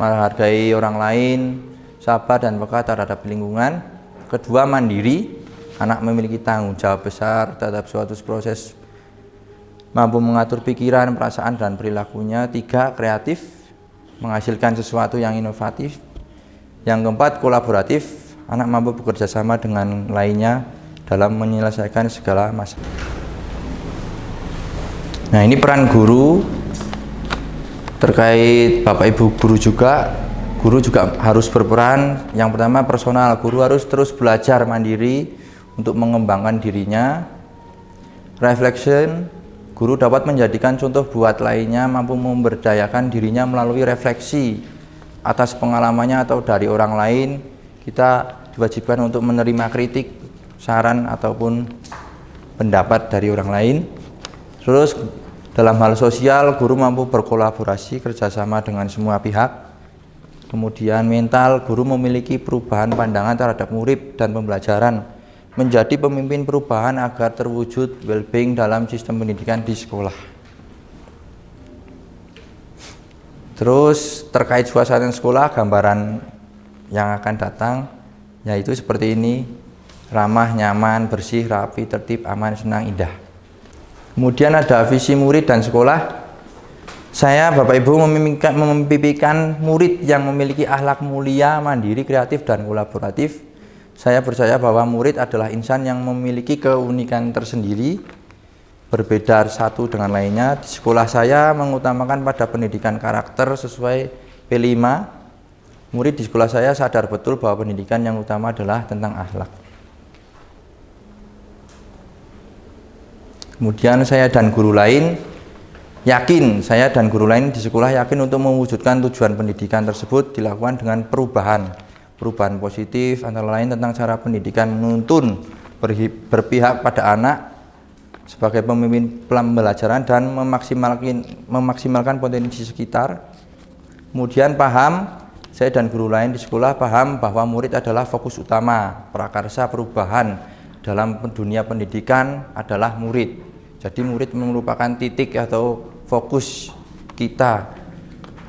S1: menghargai orang lain, sabar dan peka terhadap lingkungan. Kedua, mandiri. Anak memiliki tanggung jawab besar terhadap suatu proses, mampu mengatur pikiran, perasaan dan perilakunya. 3, kreatif, menghasilkan sesuatu yang inovatif. Yang keempat, kolaboratif. Anak mampu bekerja sama dengan lainnya dalam menyelesaikan segala masalah. Nah, ini peran guru terkait Bapak Ibu guru juga. Guru juga harus berperan. Yang pertama, personal. Guru harus terus belajar mandiri untuk mengembangkan dirinya. Reflection, guru dapat menjadikan contoh buat lainnya, mampu memberdayakan dirinya melalui refleksi atas pengalamannya atau dari orang lain. Kita diwajibkan untuk menerima kritik, saran ataupun pendapat dari orang lain. Terus dalam hal sosial, guru mampu berkolaborasi kerjasama dengan semua pihak. Kemudian mental, guru memiliki perubahan pandangan terhadap murid dan pembelajaran, menjadi pemimpin perubahan agar terwujud well-being dalam sistem pendidikan di sekolah. Terus terkait suasana sekolah, gambaran yang akan datang yaitu seperti ini: ramah, nyaman, bersih, rapi, tertib, aman, senang, indah. Kemudian ada visi murid dan sekolah. Saya Bapak Ibu memimpikan murid yang memiliki akhlak mulia, mandiri, kreatif, dan kolaboratif. Saya percaya bahwa murid adalah insan yang memiliki keunikan tersendiri, berbeda satu dengan lainnya. Di sekolah saya mengutamakan pada pendidikan karakter sesuai P5. Murid di sekolah saya sadar betul bahwa pendidikan yang utama adalah tentang akhlak. Kemudian saya dan guru lain di sekolah yakin untuk mewujudkan tujuan pendidikan tersebut dilakukan dengan perubahan positif, antara lain tentang cara pendidikan menuntun, berpihak pada anak sebagai pemimpin pembelajaran dan memaksimalkan potensi sekitar. Kemudian saya dan guru lain di sekolah paham bahwa murid adalah fokus utama, prakarsa perubahan dalam dunia pendidikan adalah murid. Jadi murid merupakan titik atau fokus kita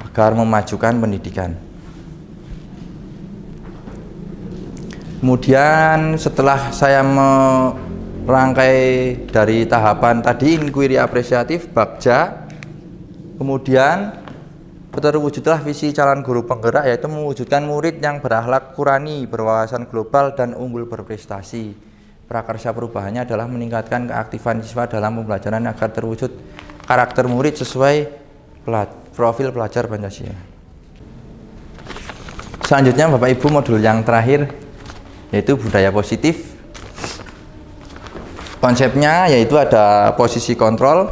S1: agar memajukan pendidikan. Kemudian setelah saya merangkai dari tahapan tadi, inquiry apresiatif, bagja, kemudian Terwujudlah visi calon guru penggerak, yaitu mewujudkan murid yang berakhlak Qurani, berwawasan global, dan unggul berprestasi. Prakarsa perubahannya adalah meningkatkan keaktifan siswa dalam pembelajaran agar terwujud karakter murid sesuai profil pelajar Pancasila. Selanjutnya Bapak Ibu, modul yang terakhir yaitu budaya positif. Konsepnya yaitu ada posisi kontrol,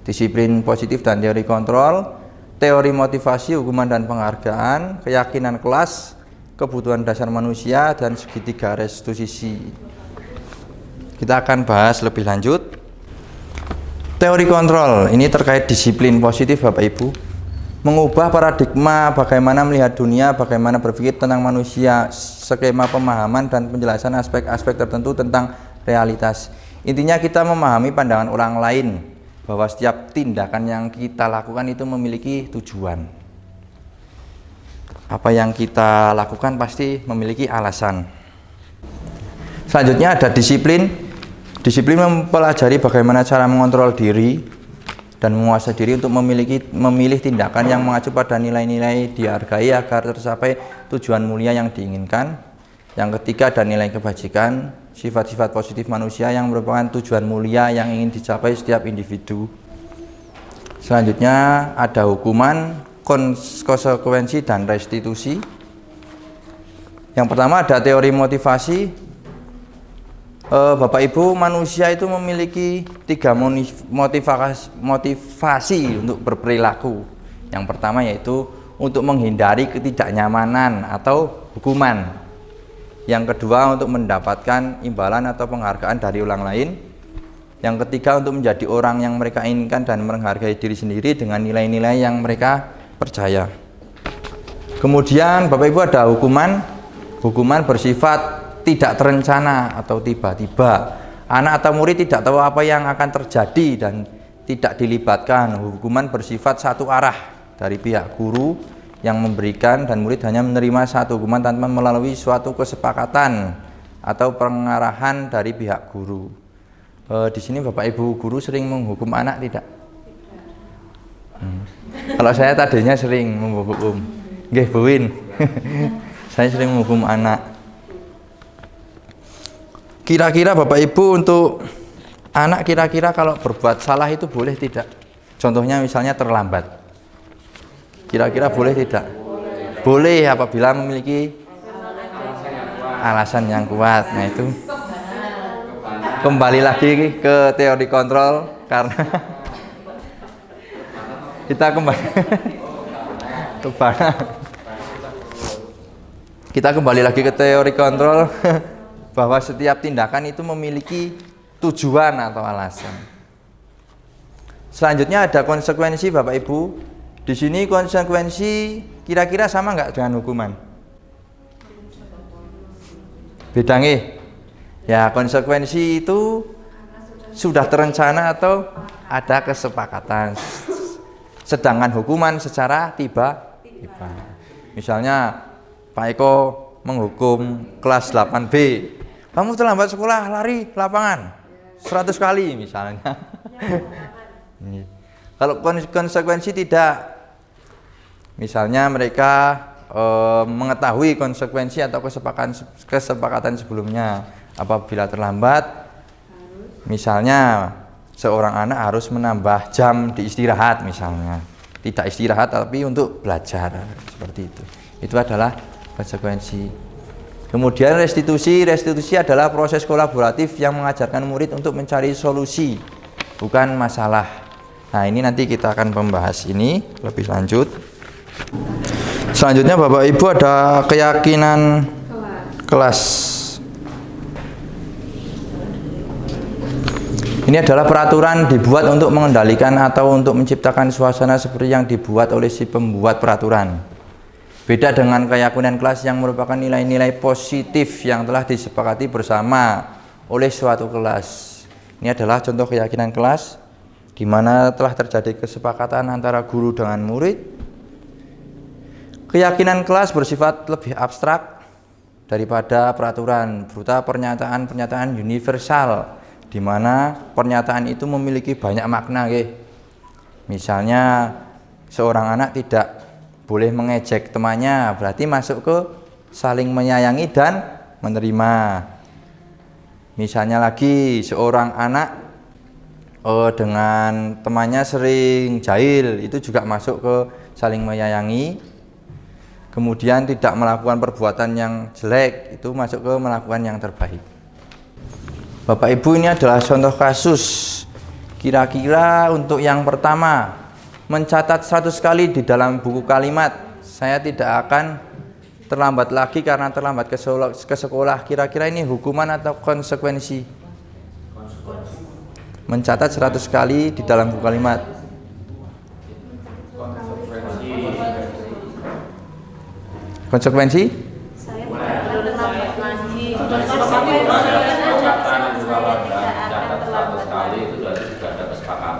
S1: disiplin positif dan teori kontrol, teori motivasi, hukuman dan penghargaan, keyakinan kelas, kebutuhan dasar manusia, dan segitiga restitusi. Kita akan bahas lebih lanjut. Teori kontrol ini terkait disiplin positif Bapak Ibu, mengubah paradigma bagaimana melihat dunia, bagaimana berpikir tentang manusia, skema pemahaman dan penjelasan aspek-aspek tertentu tentang realitas. Intinya kita memahami pandangan orang lain, bahwa setiap tindakan yang kita lakukan itu memiliki tujuan. Apa yang kita lakukan pasti memiliki alasan. Selanjutnya ada disiplin. Disiplin mempelajari bagaimana cara mengontrol diri dan menguasai diri untuk memilih tindakan yang mengacu pada nilai-nilai dihargai agar tercapai tujuan mulia yang diinginkan. Yang ketiga ada nilai kebajikan, sifat-sifat positif manusia yang merupakan tujuan mulia yang ingin dicapai setiap individu. Selanjutnya ada hukuman, konsekuensi, dan restitusi. Yang pertama ada teori motivasi. Bapak Ibu, manusia itu memiliki 3 motivasi untuk berperilaku. Yang pertama yaitu untuk menghindari ketidaknyamanan atau hukuman. Yang kedua untuk mendapatkan imbalan atau penghargaan dari orang lain. Yang ketiga untuk menjadi orang yang mereka inginkan dan menghargai diri sendiri dengan nilai-nilai yang mereka percaya. Kemudian Bapak Ibu ada hukuman. Hukuman bersifat tidak terencana atau tiba-tiba. Anak atau murid tidak tahu apa yang akan terjadi dan tidak dilibatkan. Hukuman bersifat satu arah dari pihak guru yang memberikan dan murid hanya menerima satu hukuman tanpa melalui suatu kesepakatan atau pengarahan dari pihak guru. Di sini Bapak Ibu guru sering menghukum anak tidak? Kalau saya tadinya sering menghukum. Nggih, Bu Win. Saya sering menghukum anak. Kira-kira Bapak Ibu untuk anak kira-kira kalau berbuat salah itu boleh tidak? Contohnya misalnya terlambat. Kira-kira boleh tidak? Boleh apabila memiliki alasan yang kuat. Nah itu kembali lagi ke teori kontrol karena kita kembali lagi ke teori kontrol bahwa setiap tindakan itu memiliki tujuan atau alasan. Selanjutnya ada konsekuensi Bapak Ibu. Di sini konsekuensi kira-kira sama nggak dengan hukuman? Beda nggih? Ya, konsekuensi itu sudah terencana atau ada kesepakatan. Sedangkan hukuman secara tiba-tiba. Misalnya Pak Eko menghukum kelas 8B. Kamu terlambat sekolah, lari lapangan 100 kali misalnya. Kalau konsekuensi tidak, misalnya mereka mengetahui konsekuensi atau kesepakatan sebelumnya. Apabila terlambat, misalnya seorang anak harus menambah jam di istirahat misalnya. Tidak istirahat tapi untuk belajar, seperti itu. Itu adalah konsekuensi. Kemudian restitusi adalah proses kolaboratif yang mengajarkan murid untuk mencari solusi, bukan masalah. Nah ini nanti kita akan membahas ini lebih lanjut. Selanjutnya Bapak Ibu ada keyakinan kelas. Ini adalah peraturan dibuat untuk mengendalikan atau untuk menciptakan suasana seperti yang dibuat oleh si pembuat peraturan. Beda dengan keyakinan kelas yang merupakan nilai-nilai positif yang telah disepakati bersama oleh suatu kelas. Ini adalah contoh keyakinan kelas di mana telah terjadi kesepakatan antara guru dengan murid. Keyakinan kelas bersifat lebih abstrak daripada peraturan, berupa pernyataan-pernyataan universal di mana pernyataan itu memiliki banyak makna. Misalnya seorang anak tidak boleh mengejek temannya, berarti masuk ke saling menyayangi dan menerima. Misalnya lagi seorang anak dengan temannya sering jahil, itu juga masuk ke saling menyayangi. Kemudian tidak melakukan perbuatan yang jelek, itu masuk ke melakukan yang terbaik. Bapak Ibu, ini adalah contoh kasus. Kira-kira untuk yang pertama, mencatat 100 kali di dalam buku kalimat, saya tidak akan terlambat lagi karena terlambat ke sekolah. Kira-kira ini hukuman atau konsekuensi? Mencatat 100 kali di dalam buku kalimat. Konsekuensi?
S3: Saya tidak terlambat lagi.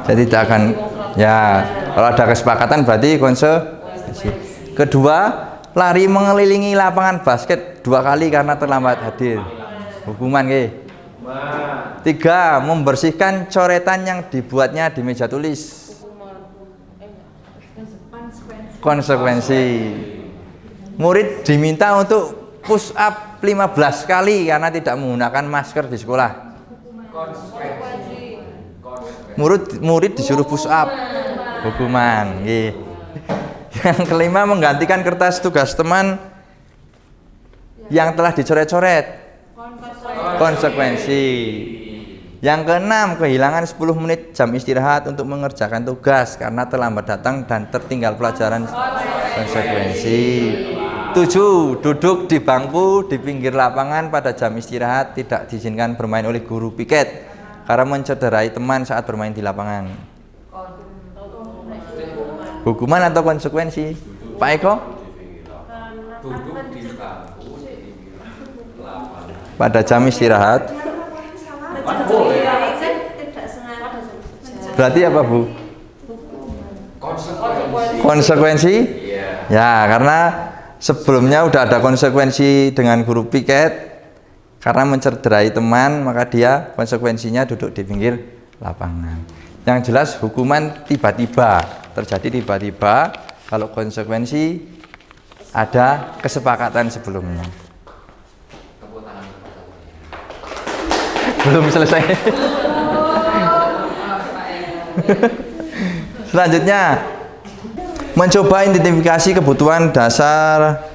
S1: Jadi tidak akan, ya kalau ada kesepakatan berarti konsekuensi. Kedua, lari mengelilingi lapangan basket 2 kali karena terlambat hadir, hukuman ke. 3, membersihkan coretan yang dibuatnya di meja tulis, konsekuensi. Murid diminta untuk push up 15 kali karena tidak menggunakan masker di sekolah, murid disuruh push up, hukuman. Yang kelima, menggantikan kertas tugas teman yang telah dicoret-coret, konsekuensi. Yang keenam, kehilangan 10 menit jam istirahat untuk mengerjakan tugas karena terlambat datang dan tertinggal pelajaran, konsekuensi. 7, duduk di bangku di pinggir lapangan pada jam istirahat, tidak diizinkan bermain oleh guru piket karena mencederai teman saat bermain di lapangan. Hukuman atau konsekuensi? Pak Eko? Pada jam istirahat. Berarti apa, Bu? Konsekuensi? Ya, karena sebelumnya udah ada konsekuensi dengan guru piket karena mencederai teman, maka dia konsekuensinya duduk di pinggir lapangan. Yang jelas hukuman tiba-tiba, terjadi tiba-tiba. Kalau konsekuensi ada kesepakatan sebelumnya. Belum selesai. Selanjutnya, mencoba identifikasi kebutuhan dasar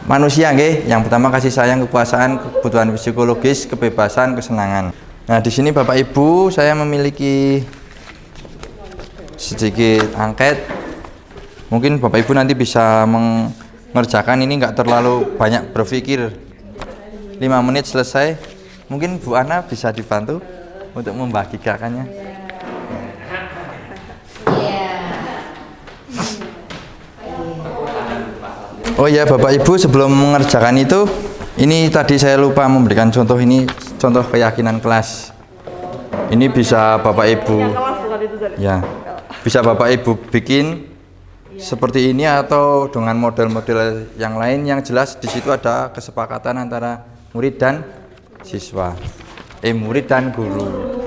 S1: manusia, nggih. Yang pertama, kasih sayang, kekuasaan, kebutuhan psikologis, kebebasan, kesenangan. Nah, di sini Bapak Ibu, saya memiliki sedikit angket. Mungkin Bapak Ibu nanti bisa mengerjakan ini, nggak terlalu banyak berpikir. 5 menit selesai. Mungkin Bu Ana bisa dibantu untuk membagikannya. Oh ya, Bapak Ibu, sebelum mengerjakan itu, ini tadi saya lupa memberikan contoh, ini contoh keyakinan kelas. Ini bisa Bapak Ibu, ya, bisa Bapak Ibu bikin seperti ini atau dengan model-model yang lain. Yang jelas di situ ada kesepakatan antara murid dan siswa, murid dan guru.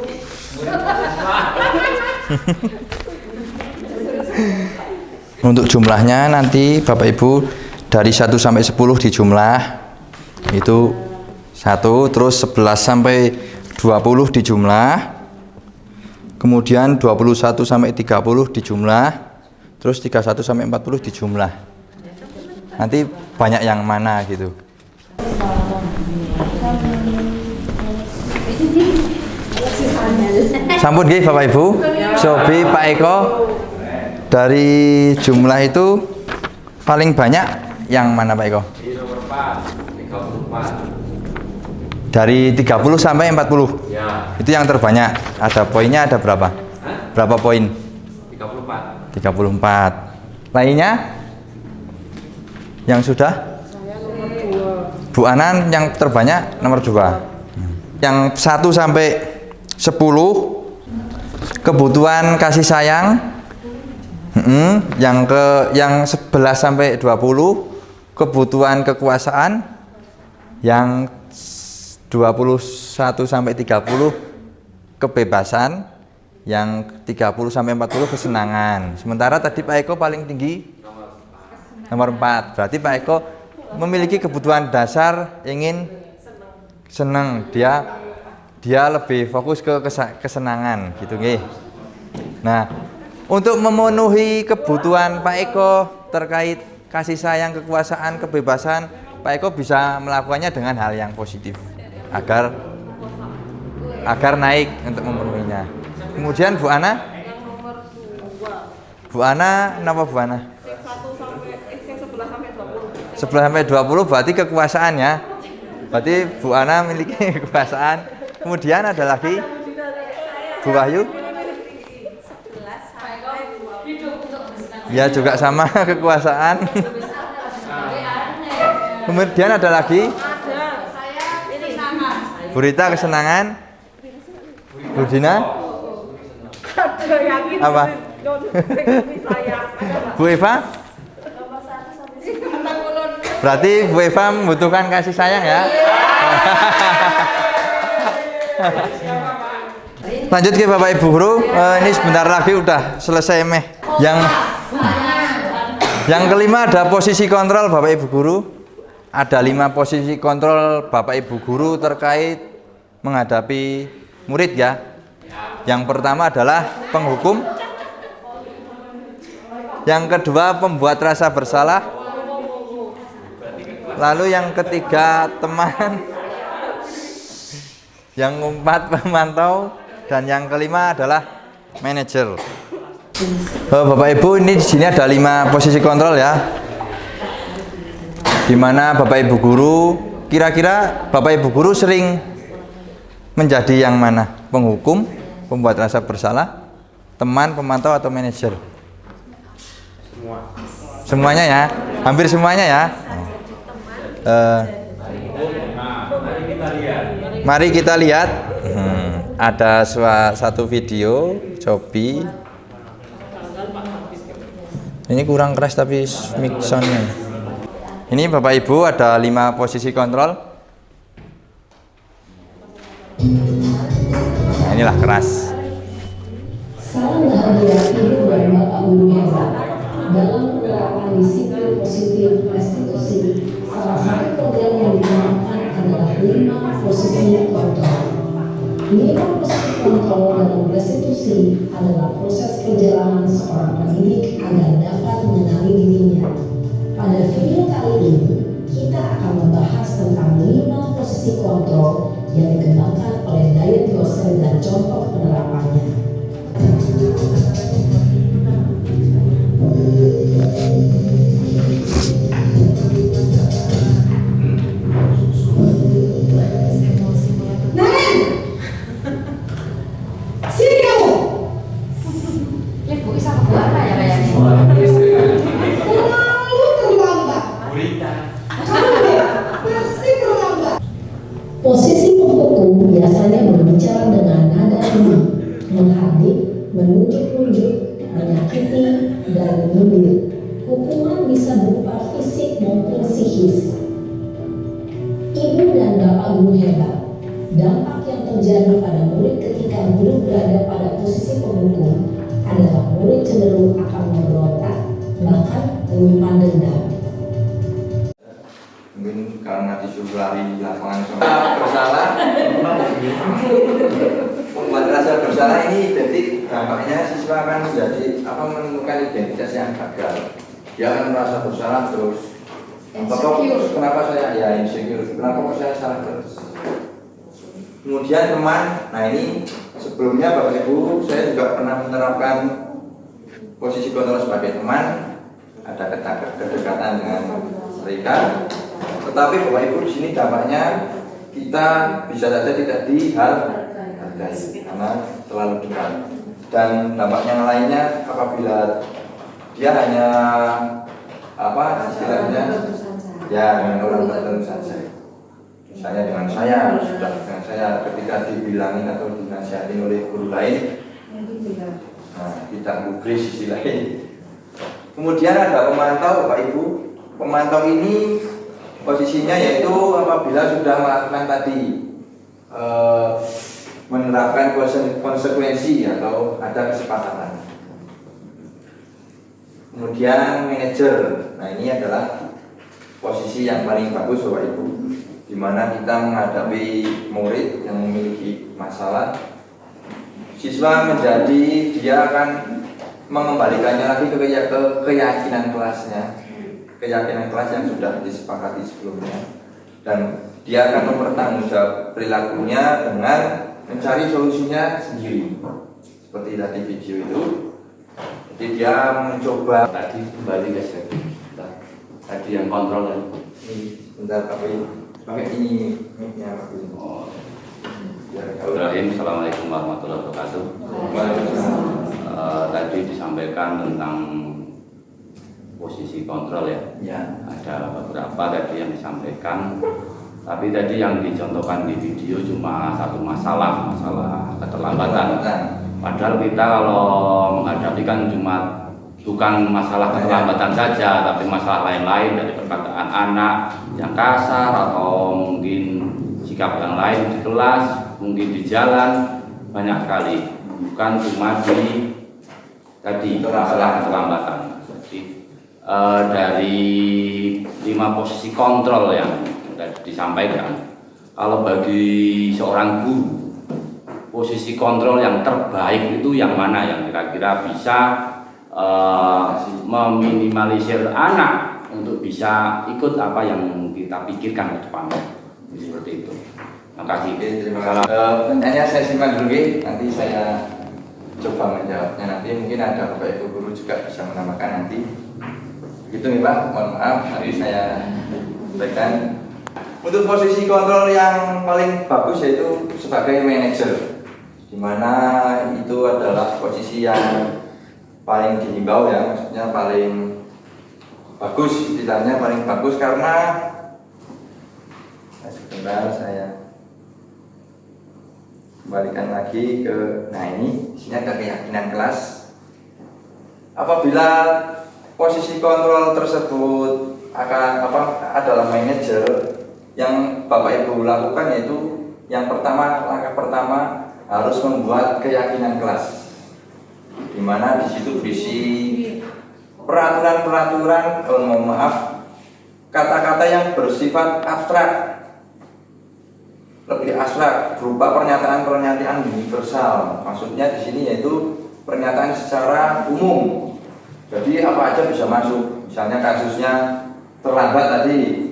S1: Untuk jumlahnya nanti Bapak Ibu dari 1 sampai 10 dijumlah, itu 1, terus 11 sampai 20 dijumlah, kemudian 21 sampai 30 dijumlah, terus 31 sampai 40 dijumlah. Nanti banyak yang mana gitu. Sampun nggih Bapak Ibu. Sobi, Pak Eko, dari jumlah itu paling banyak yang mana Pak Eko? Dari 30 sampai 40. Ya. Itu yang terbanyak. Ada poinnya, ada berapa? Berapa poin? 34. Lainnya? Yang sudah? Bu Anan yang terbanyak nomor 2. Yang 1 sampai 10 kebutuhan kasih sayang. Yang 11 sampai 20 kebutuhan kekuasaan. Yang 21 sampai 30 kebebasan. Yang 30 sampai 40 kesenangan. Sementara tadi Pak Eko paling tinggi Nomor 4, berarti Pak Eko memiliki kebutuhan dasar, ingin senang, dia lebih fokus ke kesenangan gitu nggih. Nah, untuk memenuhi kebutuhan Pak Eko terkait kasih sayang, kekuasaan, kebebasan, Pak Eko bisa melakukannya dengan hal yang positif agar naik untuk memenuhinya. Kemudian Bu Ana? Bu Ana, kenapa Bu Ana? 11 sampai 20 berarti kekuasaan ya. Berarti Bu Ana memiliki kekuasaan. Kemudian ada lagi Bu Wahyu? Ya juga sama kekuasaan. Kemudian ada lagi Bu Rita kesenangan. Bu Dina? Apa? Bu Eva? Berarti Bu Eva membutuhkan kasih sayang ya. Lanjut ke Bapak Ibu Guru. Ini sebentar lagi udah selesai meh. Yang kelima ada posisi kontrol Bapak Ibu Guru. Ada 5 posisi kontrol Bapak Ibu Guru terkait menghadapi murid ya. Yang pertama adalah penghukum. Yang kedua pembuat rasa bersalah. Lalu yang ketiga teman. Yang keempat pemantau dan yang kelima adalah manajer. Bapak Ibu, ini di sini ada 5 posisi kontrol ya. Di mana Bapak Ibu Guru, kira-kira Bapak Ibu Guru sering menjadi yang mana? Penghukum, pembuat rasa bersalah, teman, pemantau atau manajer? Semuanya ya, hampir semuanya ya. Mari kita lihat. Ada satu video Cobi. Ini kurang keras tapi mic soundnya. Ini Bapak Ibu ada 5 posisi kontrol. Nah, inilah keras.
S2: Salam bahagia ibu dan bapak guru hebat. Dalam penerapan disiplin positif restitusi, salah satu program yang dikembangkan adalah 5 posisi kontrol. 5 posisi kontrol dalam restitusi adalah proses perjalanan seorang pendidik agar dapat mengenali dirinya. Pada video kali ini, kita akan membahas tentang 5 posisi kontrol yang dikembangkan oleh Diane Grossen dan contoh penerapannya. Posisi penghukum biasanya berbicara dengan nada tinggi, menghardik, menunjuk-nunjuk, menyakiti, dan menyindir. Hukuman bisa berupa fisik maupun psikis. Ibu dan bapak guru hebat, dampak yang terjadi pada murid ketika guru berada pada posisi penghukum adalah murid cenderung akan memberontak, bahkan menyimpan dendam.
S1: Mungkin karena disuruh lari lapangan bersalah, membuat rasa bersalah ini identik, dampaknya siswa akan menjadi menemukan identitas yang gagal. Dia akan merasa bersalah terus. Kenapa saya insecure? Kenapa kok saya salah terus? Kemudian teman, nah ini sebelumnya Bapak Ibu saya juga pernah menerapkan posisi kontrol sebagai teman, ada kedekatan dengan mereka. Tetapi Bapak Ibu di sini dampaknya kita bisa saja tidak dihargai karena terlalu dekat. Dan dampaknya yang lainnya apabila dia hanya istilahnya ya dengan orang tertentu saja. Misalnya dengan saya, sudah dengan saya ketika dibilangin atau dinasihatin oleh guru lain, nah, tidak gubris sisi lain. Kemudian ada pemantau Bapak Ibu. Pemantau ini posisinya yaitu apabila sudah melakukan tadi menerapkan konsekuensi atau ada kesepakatan. Kemudian manajer. Nah, ini adalah posisi yang paling bagus Bapak Ibu, di mana kita menghadapi murid yang memiliki masalah. Siswa menjadi dia akan mengembalikannya lagi ke keyakinan kelasnya, keyakinan kelas yang sudah disepakati sebelumnya, dan dia akan mempertanggungjawab perilakunya dengan mencari solusinya sendiri, seperti tadi video itu. Jadi dia mencoba.
S4: Tadi kembali ke saya. Tadi yang kontrol kan.
S1: Ini bentar pakai ini mic-nya Pak.
S4: Oh.
S1: Biar
S4: Bismillahirrahmanirrahim. Assalamualaikum warahmatullahi wabarakatuh. Tadi disampaikan tentang posisi kontrol ya.
S1: Ya.
S4: Ada beberapa tadi yang disampaikan. Tapi tadi yang dicontohkan di video cuma satu masalah keterlambatan. Padahal kita kalau menghadapi kan cuma bukan masalah keterlambatan saja, tapi masalah lain-lain dari perkataan anak yang kasar atau mungkin sikap yang lain di kelas, mungkin di jalan, banyak sekali. Bukan cuma di tadi masalah keterlambatan. Jadi dari 5 posisi kontrol yang disampaikan, kalau bagi seorang guru posisi kontrol yang terbaik itu yang mana yang kira-kira bisa meminimalisir anak untuk bisa ikut apa yang kita pikirkan ke depan, seperti itu. Terima kasih.
S1: Terima kasih. Pertanyaannya saya simpan dulu, nanti saya coba menjawabnya. Nanti mungkin ada Bapak Ibu guru juga bisa menambahkan nanti. Begitu nih Pak, mohon maaf nanti saya sampaikan. Untuk posisi kontrol yang paling bagus yaitu sebagai manajer, di mana itu adalah posisi yang paling dihimbau ya, maksudnya paling bagus, istilahnya paling bagus karena sebentar saya kembalikan lagi ke, nah ini isinya ke keyakinan kelas. Apabila posisi kontrol tersebut adalah manajer, yang Bapak Ibu lakukan yaitu yang pertama, langkah pertama harus membuat keyakinan kelas, di mana di situ berisi peraturan-peraturan, mohon maaf, kata-kata yang bersifat abstrak, lebih abstrak, berupa pernyataan-pernyataan universal. Maksudnya di sini yaitu pernyataan secara umum. Jadi apa aja bisa masuk. Misalnya kasusnya terlambat tadi,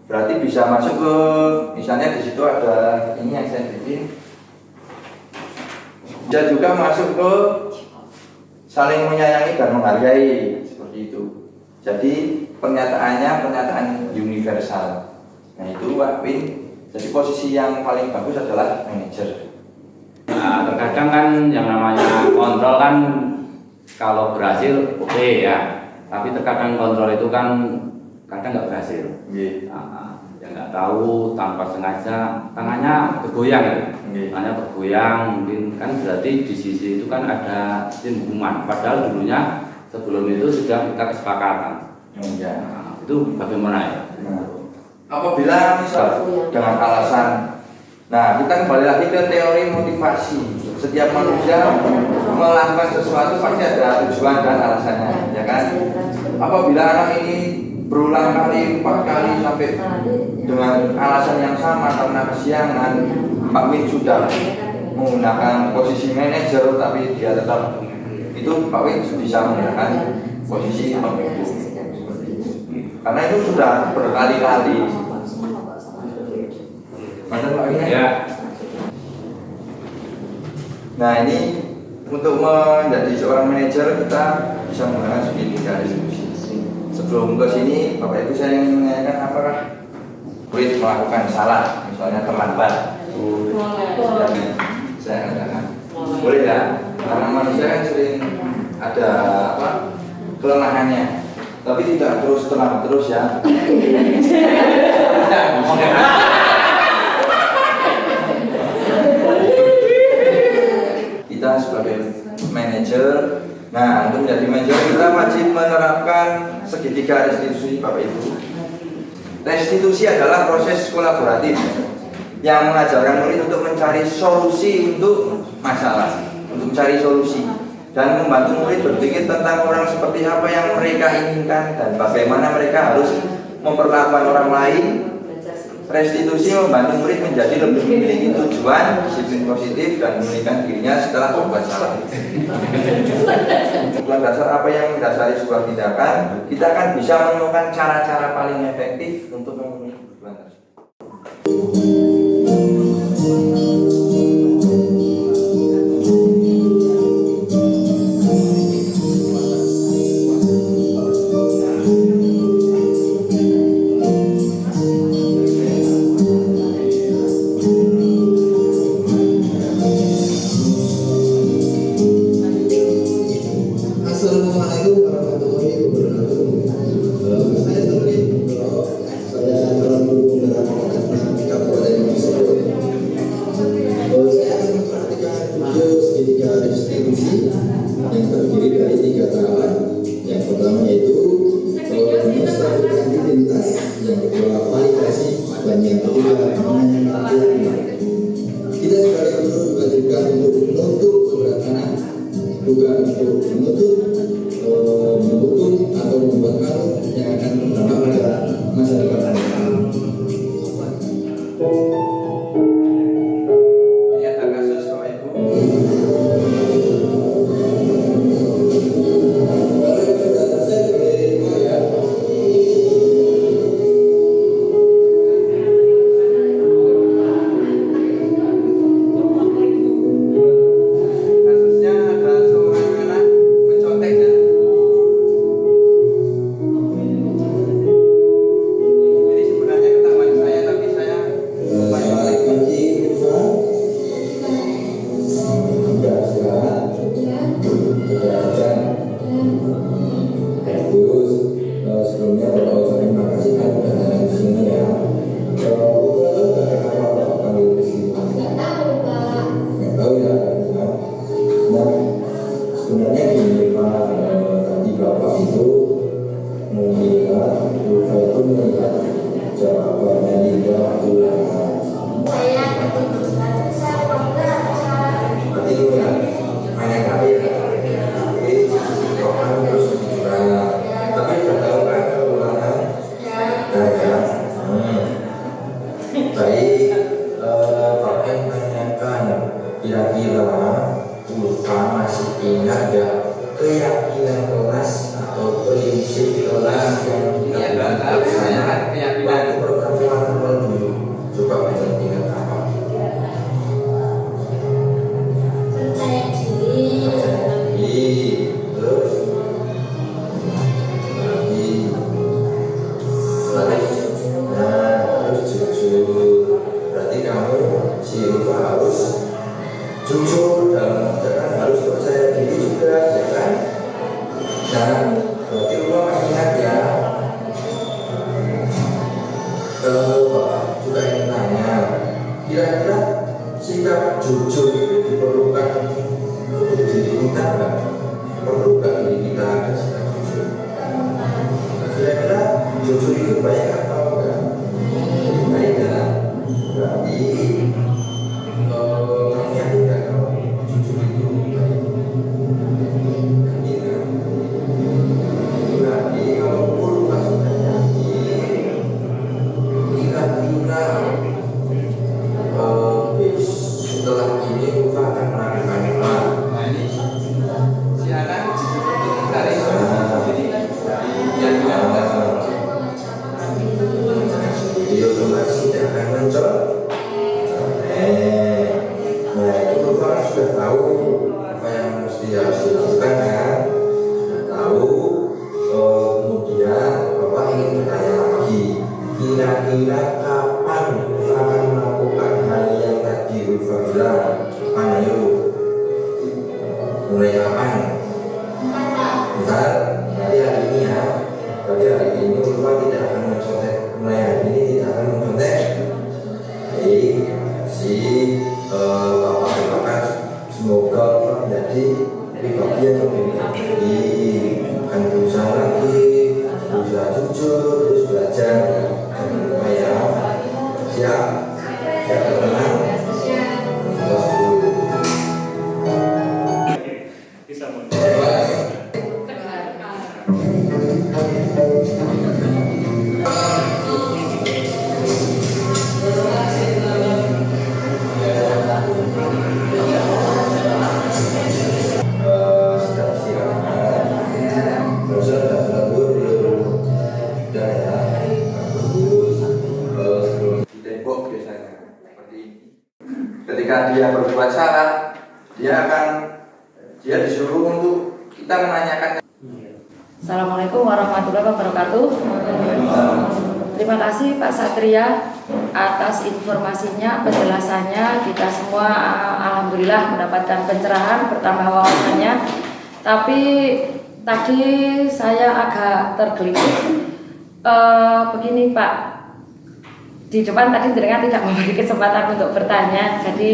S1: berarti bisa masuk ke, misalnya di situ ada ini yang saya bikin. Bisa juga masuk ke saling menyayangi dan menghargai, seperti itu. Jadi pernyataannya pernyataan universal. Nah itu Pak Win. Jadi posisi yang paling bagus adalah manajer.
S4: Nah, terkadang kan yang namanya kontrol kan kalau berhasil oke ya, tapi terkadang kontrol itu kan kadang nggak berhasil. Nah, yang nggak tahu tanpa sengaja tangannya bergoyang ya. Tangannya bergoyang, mungkin kan berarti di sisi itu kan ada sistem hukuman. Padahal dulunya sebelum itu sudah kita kesepakatan. Nah, itu bagaimana ya?
S1: Apabila misal dengan alasan, nah kita kembali lagi ke teori motivasi. Setiap manusia melakukan sesuatu pasti ada tujuan dan alasannya, ya kan? Apabila anak ini berulang kali, 4 kali sampai dengan alasan yang sama karena kesiangan, Pak Win sudah menggunakan posisi manajer, tapi dia tetap itu Pak Win bisa menggunakan posisi pemimpin. Karena itu sudah berkali-kali. Mana Pak Win?
S4: Ya.
S1: Nah ini untuk menjadi seorang manajer kita bisa menggunakan segini garis fungsi. Sebelum ke sini Bapak Ibu saya ingin menanyakan apakah Win melakukan salah, misalnya terlambat.
S3: Boleh.
S1: Saya katakan boleh ya, karena manusia kan sering ada kelemahannya, tapi tidak terus ya. Kita sebagai manajer, nah untuk menjadi manajer kita wajib menerapkan segitiga restitusi Bapak Ibu. Restitusi adalah proses kolaboratif yang mengajarkan murid untuk mencari solusi untuk masalah, untuk mencari solusi. dan membantu murid berpikir tentang orang seperti apa yang mereka inginkan dan bagaimana mereka harus memperlakukan orang lain. Restitusi membantu murid menjadi lebih memiliki tujuan, disiplin positif, dan memulihkan dirinya setelah berbuat salah. Tujuan dasar apa yang mendasari sebuah tindakan, kita akan bisa menemukan cara-cara paling efektif untuk memenuhi tujuan tersebut.
S5: Assalamualaikum warahmatullahi wabarakatuh. Saya Tony, saya calon guru penggerak Kabupaten Solo. Saya akan mempraktikkan video segitiga restitusi yang terdiri dari 3 tahapan. Yang pertama yaitu menstabilkan identitas, yang kedua validasi, dan yang ketiga menanyakan. Kita sebagai guru diwajibkan untuk menuntut keberatan, bukan untuk menuntut menghukum atau membuat kamu yang akan berdampak pada masa depan Anda.
S1: Ini ada kasus Bapak Ibu. Kasusnya ada seorang anak mencontek ya. Ini sebenarnya ketahuan saya, tapi saya lupa yang
S5: Selamat pagi, Irfa. Sudah sehat? Sudah hujan? Bagus. Sebelumnya Bapak ucapkan terima kasih karena sudah datang di sini ya. Bapak panggil di sini. Nggak tahu ya. Nah, sebenarnya gini Pak, tadi Bapak itu melihat, Irfa itu melihat jawabannya Linda waktu berarti itu ya, banyak kali ya. Jadi, orang harus bergerak. Tapi sudah tahu kan keulangan? Nah, ya. Baik, Bapak yang menanyakan, kira-kira Ulfa masih ingat gak keyakinan kelas atau prinsip kelas yang kita laksanakan waktu pertemuan awal dulu? Coba kalian ingat apa?
S3: Percaya diri.
S5: Terus terus jujur. Berarti kamu si Ulfa harus jujur dan jangan harus percaya diri juga, ya kan? Dan berarti Ulfa masih ingat ya. Bapak juga ingin tanya, kira-kira sikap jujur itu diperlukan untuk diri kita nggak? Perlu nggak diri kita ada sikap jujur? Kira-kira jujur itu baik atau enggak? Baik ya. Berarti yakin nggak kalau jujur itu baik? Yakin ya? Berarti kalau Ulfa sudah yakin, kira-kira setelah ini Ulfa akan melakukan apa?
S1: Nah ini si anak dari yang
S5: Dia otomatis tidak akan muncul. Nah itu Ulfa sudah tahu apa yang mesti harus dilakukan kan? Sudah tahu. Kemudian Bapak ingin bertanya lagi, kira-kira kapan Ulfa akan melakukan hal yang tadi Ulfa bilang? Kapan ayo? Mulai kapan? Bentar, nanti hari ini ya. Berarti hari ini Ulfa tidak akan mencontek. Mulai hari ini tidak akan mencontek. Baik, Bapak doakan semoga Ulfa menjadi pribadi yang lebih baik, akan berusaha lagi, berusaha jujur, terus belajar. Jangan lupa ya. Siap? Siap teman-teman? Terus dulu.
S6: Bisa
S1: ketika dia berbuat salah, dia disuruh untuk kita menanyakan.
S6: Assalamualaikum warahmatullahi wabarakatuh. Terima kasih Pak Satria atas informasinya, penjelasannya. Kita semua alhamdulillah mendapatkan pencerahan, pertama wawasannya. Tapi tadi saya agak tergelitik. Begini Pak, di depan tadi jenengan tidak memberi kesempatan untuk bertanya, jadi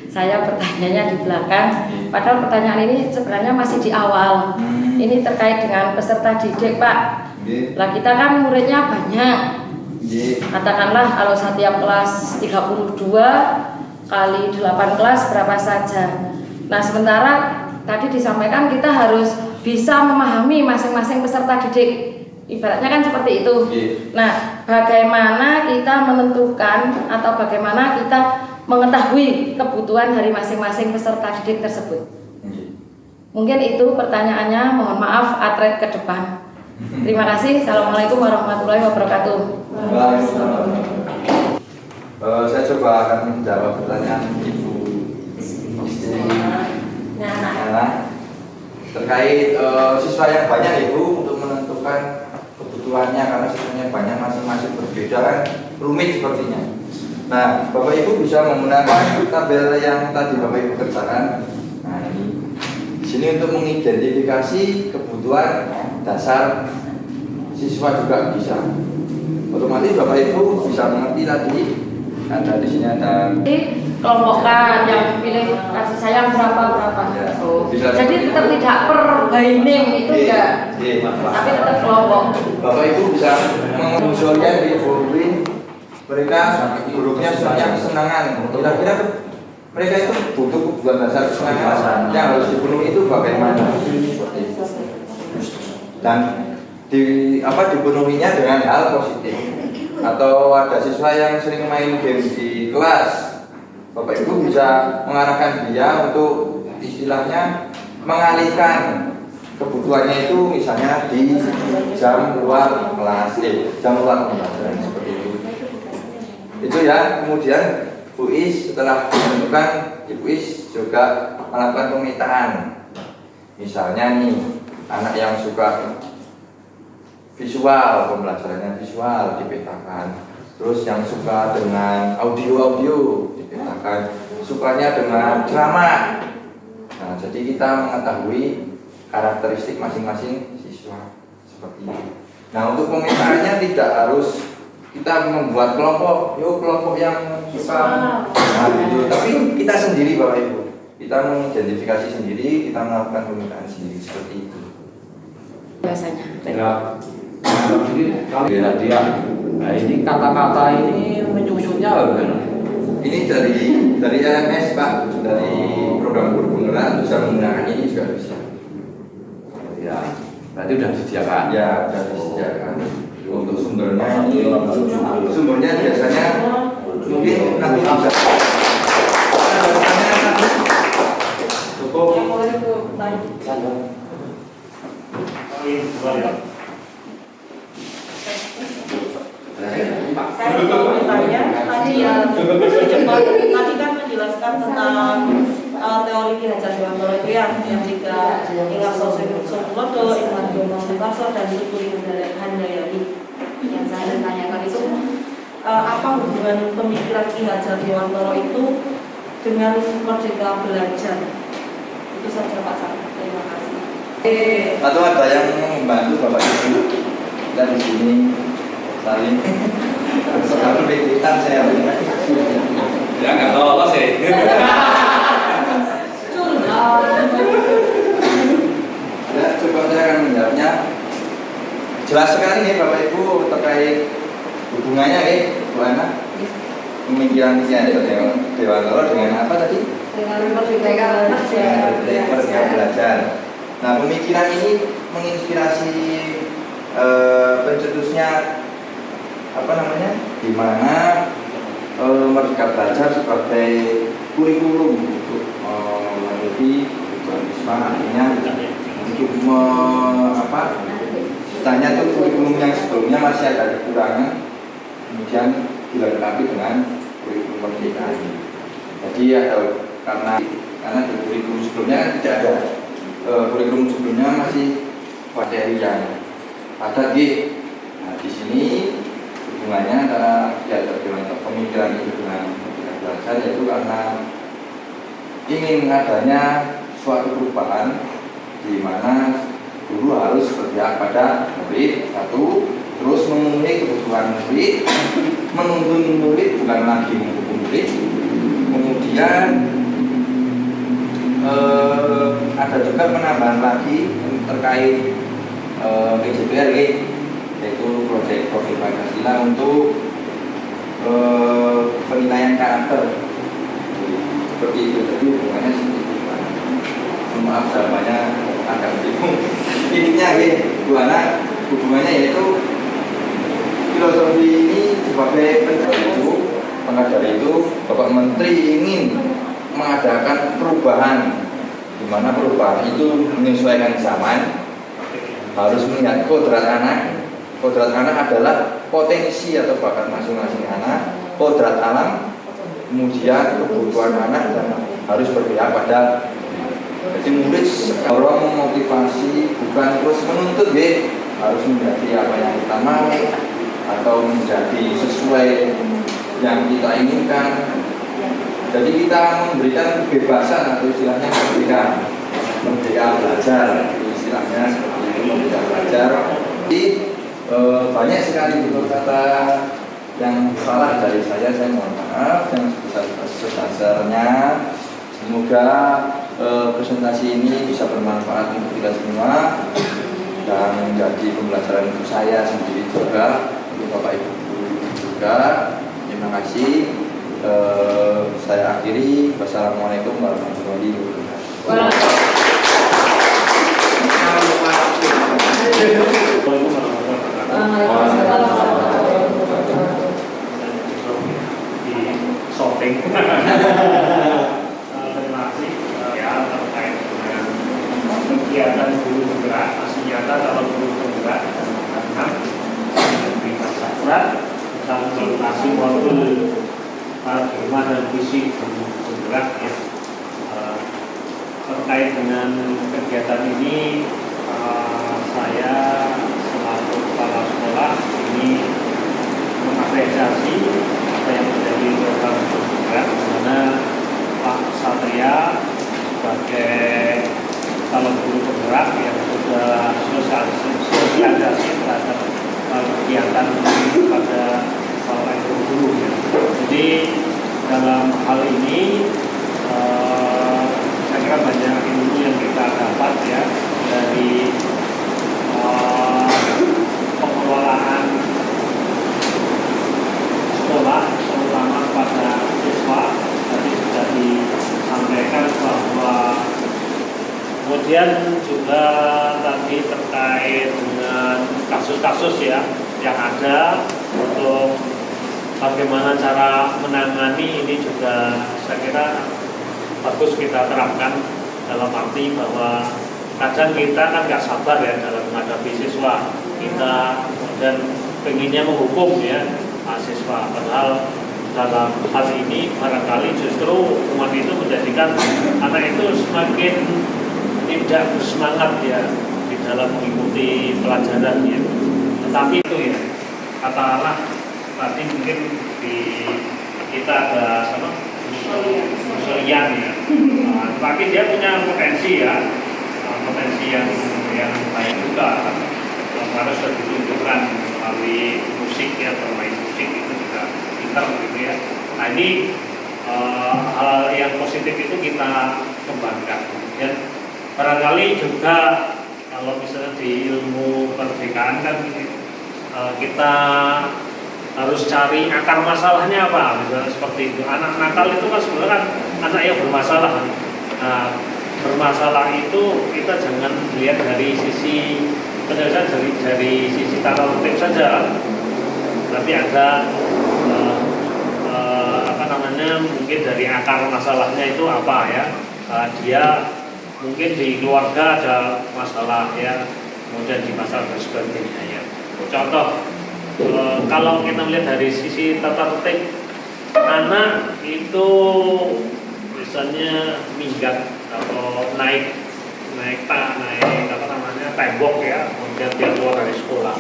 S6: saya pertanyaannya di belakang. Padahal pertanyaan ini sebenarnya masih di awal. Ini terkait dengan peserta didik Pak. Lah kita kan muridnya banyak. Katakanlah kalau setiap kelas 32 kali 8 kelas berapa saja. Nah sementara tadi disampaikan kita harus bisa memahami masing-masing peserta didik. Ibaratnya kan seperti itu. Nah bagaimana kita menentukan atau bagaimana kita mengetahui kebutuhan dari masing-masing peserta didik tersebut? Mungkin itu pertanyaannya, mohon maaf atret ke depan. Terima kasih. Assalamualaikum warahmatullahi wabarakatuh.
S1: Saya coba akan menjawab pertanyaan Ibu istri Nana terkait siswa yang banyak Ibu untuk menentukan kebutuhannya, karena siswanya banyak, masing-masing berbeda kan rumit sepertinya. Nah, Bapak Ibu bisa menggunakan tabel yang tadi Bapak Ibu kerjakan. Nah, ini di sini untuk mengidentifikasi kebutuhan dasar siswa juga bisa. Otomatis Bapak Ibu bisa mengerti tadi. Ada di sini ada.
S6: Kelompokkan yang pilih kasih sayang berapa.
S1: Ya,
S6: jadi tetap tidak per binding itu ya, tapi tetap kelompok.
S1: Bapak Ibu bisa mengusulkan di forum mereka hurufnya sebenarnya kesenangan. Kira-kira mereka itu butuh kebutuhan dasar kesenangan yang harus dipenuhi itu bagaimana? Dan dipenuhinya dengan hal positif. Atau ada siswa yang sering main game di kelas, Bapak Ibu bisa mengarahkan dia untuk istilahnya mengalihkan kebutuhannya itu misalnya di jam luar kelas, jam luar pembelajaran seperti itu. Itu ya. Kemudian Bu Is setelah menentukan, Ibu Is juga melakukan pemetaan. Misalnya nih, anak yang suka visual, pembelajarannya visual dipetakan. Terus yang suka dengan audio dipetakan. Sukanya dengan drama. Nah, jadi kita mengetahui karakteristik masing-masing siswa seperti itu. Nah, untuk pemetaannya tidak harus kita membuat kelompok, kelompok yang suka, tapi kita sendiri Bapak Ibu, kita mengidentifikasi sendiri, kita melakukan pemetaan sendiri seperti itu.
S6: Biasanya.
S4: Dia. Nah ini kata-kata ini menyusunnya bagaimana?
S1: Ini dari LMS Pak, dari program guru beneran bisa menggunakan ini juga bisa.
S4: Ya, berarti sudah disediakan.
S1: Ya, sudah disediakan. Untuk sumbernya biasanya mungkin nanti bisa. Cukup.
S7: Saya mau bertanya, tadi kan menjelaskan tentang teori Ki Hajar Dewantara itu yang tiga Ingat Sosulodo, Ingat Dono Sukarso, dan Sukuri Handayani. Yang saya tanyakan itu apa hubungan pemikiran Ki Hajar Dewantara itu dengan Merdeka Belajar? Itu saja Pak Sarif. Terima kasih.
S1: Atau ada yang membantu Bapak Ibu dan di sini saling selalu begitan saya.
S4: Ya nggak lolos ya.
S1: Ya, coba saya akan menjawabnya. Jelas sekali nih Bapak Ibu terkait hubungannya Bu Ana, pemikiran Ki Hajar Dewantara dengan apa tadi?
S6: Dengan Merdeka
S1: Belajar. Nah, pemikiran ini menginspirasi pencetusnya di mana Merdeka Belajar sebagai kurikulum untuk memenuhi kebutuhan siswa, artinya untuk istilahnya itu kurikulum yang sebelumnya masih ada kekurangan, kemudian dilengkapi dengan kurikulum merdeka ini. Jadi ada karena di kurikulum sebelumnya kan tidak ada, kurikulum sebelumnya masih materi yang padat gitu. Nah di sini hubungannya antara pemikiran itu dengan belajar, yaitu karena ingin adanya suatu perubahan di mana guru harus berpihak pada murid satu, terus memenuhi kebutuhan murid, menuntun murid bukan lagi menghukum murid. Kemudian ada juga penambahan lagi terkait PJPR, yaitu proyek profil Pancasila untuk penilaian karakter seperti itu. Jadi hubungannya seperti itu. Maaf jawabannya agak bingung. Intinya Bu Ana, hubungannya yaitu filosofi ini sebagai pengajar itu Bapak Menteri ingin mengadakan perubahan, di mana perubahan itu menyesuaikan zaman, harus melihat kodrat anak. Kodrat anak adalah potensi atau bakat masing-masing anak, kodrat alam, kemudian kebutuhan anak, dan harus berpihak pada. Jadi murid sekarang memotivasi, bukan terus menuntut harus menjadi apa yang kita mau atau menjadi sesuai yang kita inginkan. Jadi kita memberikan kebebasan atau istilahnya merdeka belajar, istilahnya seperti itu, merdeka belajar. Jadi banyak sekali kata yang salah dari saya mohon maaf yang sebesar-besarnya. Semoga presentasi ini bisa bermanfaat untuk kita semua dan menjadi pembelajaran untuk saya sendiri juga, untuk Bapak Ibu juga. Terima kasih. Saya akhiri. Wassalamualaikum warahmatullahi
S8: kegiatan guru bergerak, masih nyata kalau guru bergerak di masyarakat dalam implementasi modul paradigma dan visi guru bergerak ya. Terkait dengan kegiatan ini, saya selaku kepala sekolah ini mengapresiasi apa yang menjadi program guru bergerak, karena Pak Satria sebagai kalau guru bergerak yang sudah sosialisasi terhadap kegiatan pada para guru. Jadi dalam hal ini saya kira banyak ilmu yang kita dapat ya dari pengelolaan sekolah, terutama pada siswa. Tadi sudah disampaikan bahwa kemudian juga tadi terkait dengan kasus-kasus ya yang ada untuk bagaimana cara menangani ini juga saya kira bagus kita terapkan, dalam arti bahwa kadang kita kan nggak sabar ya dalam menghadapi siswa kita dan pengennya menghukum ya mahasiswa, padahal dalam hal ini barangkali justru umat itu menjadikan anak itu semakin tidak bersemangat ya di dalam mengikuti pelajaran ya. Tetapi itu ya katakanlah tadi mungkin di kita ada usulian ya, tapi dia punya potensi ya, potensi yang baik juga harus ditunjukkan melalui musik ya, bermain musik itu juga pintar gitu ya. Nah ini hal yang positif itu kita kembangkan ya. Barangkali juga kalau misalnya di ilmu pendidikan kan kita harus cari akar masalahnya apa, misalnya seperti itu. Anak nakal itu kan sebenarnya kan anak yang bermasalah. Nah, bermasalah itu kita jangan lihat dari sisi penyelesaian dari sisi tata tertib saja, tapi ada mungkin dari akar masalahnya itu apa ya. Dia mungkin di keluarga ada masalah ya, kemudian di masalah dan sebagainya ya. Contoh, kalau kita melihat dari sisi tata tertib, anak itu misalnya minggat atau naik apa namanya tembok ya, kemudian dia keluar dari sekolah.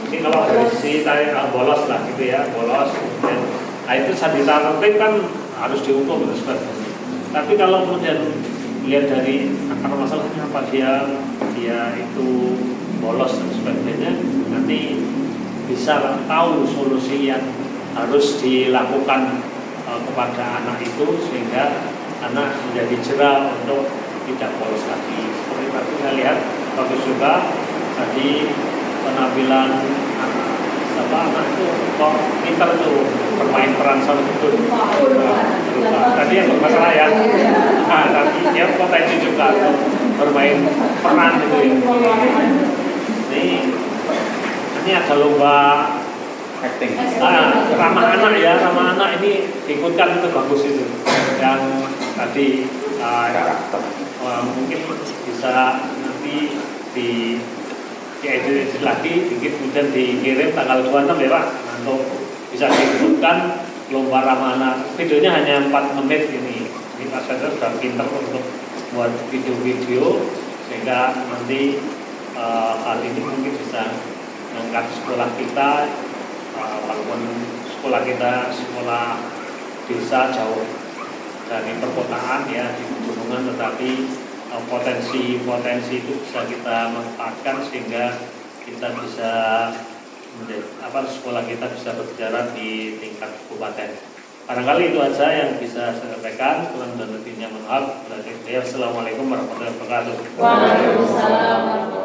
S8: Ini kalau dari sisi bolos lah gitu ya, bolos kemudian, nah itu sandiwara tertib kan harus dihukum dan sebagainya. Tapi kalau kemudian lihat dari akar masalahnya apa, dia itu bolos dan sebagainya, nanti bisa tahu solusi yang harus dilakukan kepada anak itu sehingga anak menjadi jerah untuk tidak bolos lagi. Seperti tadi saya lihat bagus juga tadi penampilan anak itu kok pintar tuh bermain peran sama itu. Tadi yang bermasalah ya. Nah, tapi dia potensi juga untuk bermain peran itu ya. Ini ada lomba
S1: Acting.
S8: Ramah anak ya, ramah anak ini diikutkan itu bagus itu. Yang tadi
S1: Karakter.
S8: mungkin bisa nanti diedit lagi, kemudian dikirim tanggal 26 ya Pak, untuk bisa diikutkan lomba ramah anak. Videonya hanya 4 menit ini. Ini Pak Sandra sudah pintar untuk buat video-video sehingga nanti hal ini mungkin bisa mengangkat sekolah kita. Walaupun sekolah kita sekolah desa jauh dari perkotaan ya di pegunungan, tetapi potensi itu bisa kita manfaatkan sehingga kita bisa sekolah kita bisa berjalan di tingkat kabupaten. Barangkali itu aja yang bisa saya sampaikan. Kurang dan lebihnya mohon maaf. Assalamualaikum warahmatullahi wabarakatuh.
S6: Waalaikumsalam.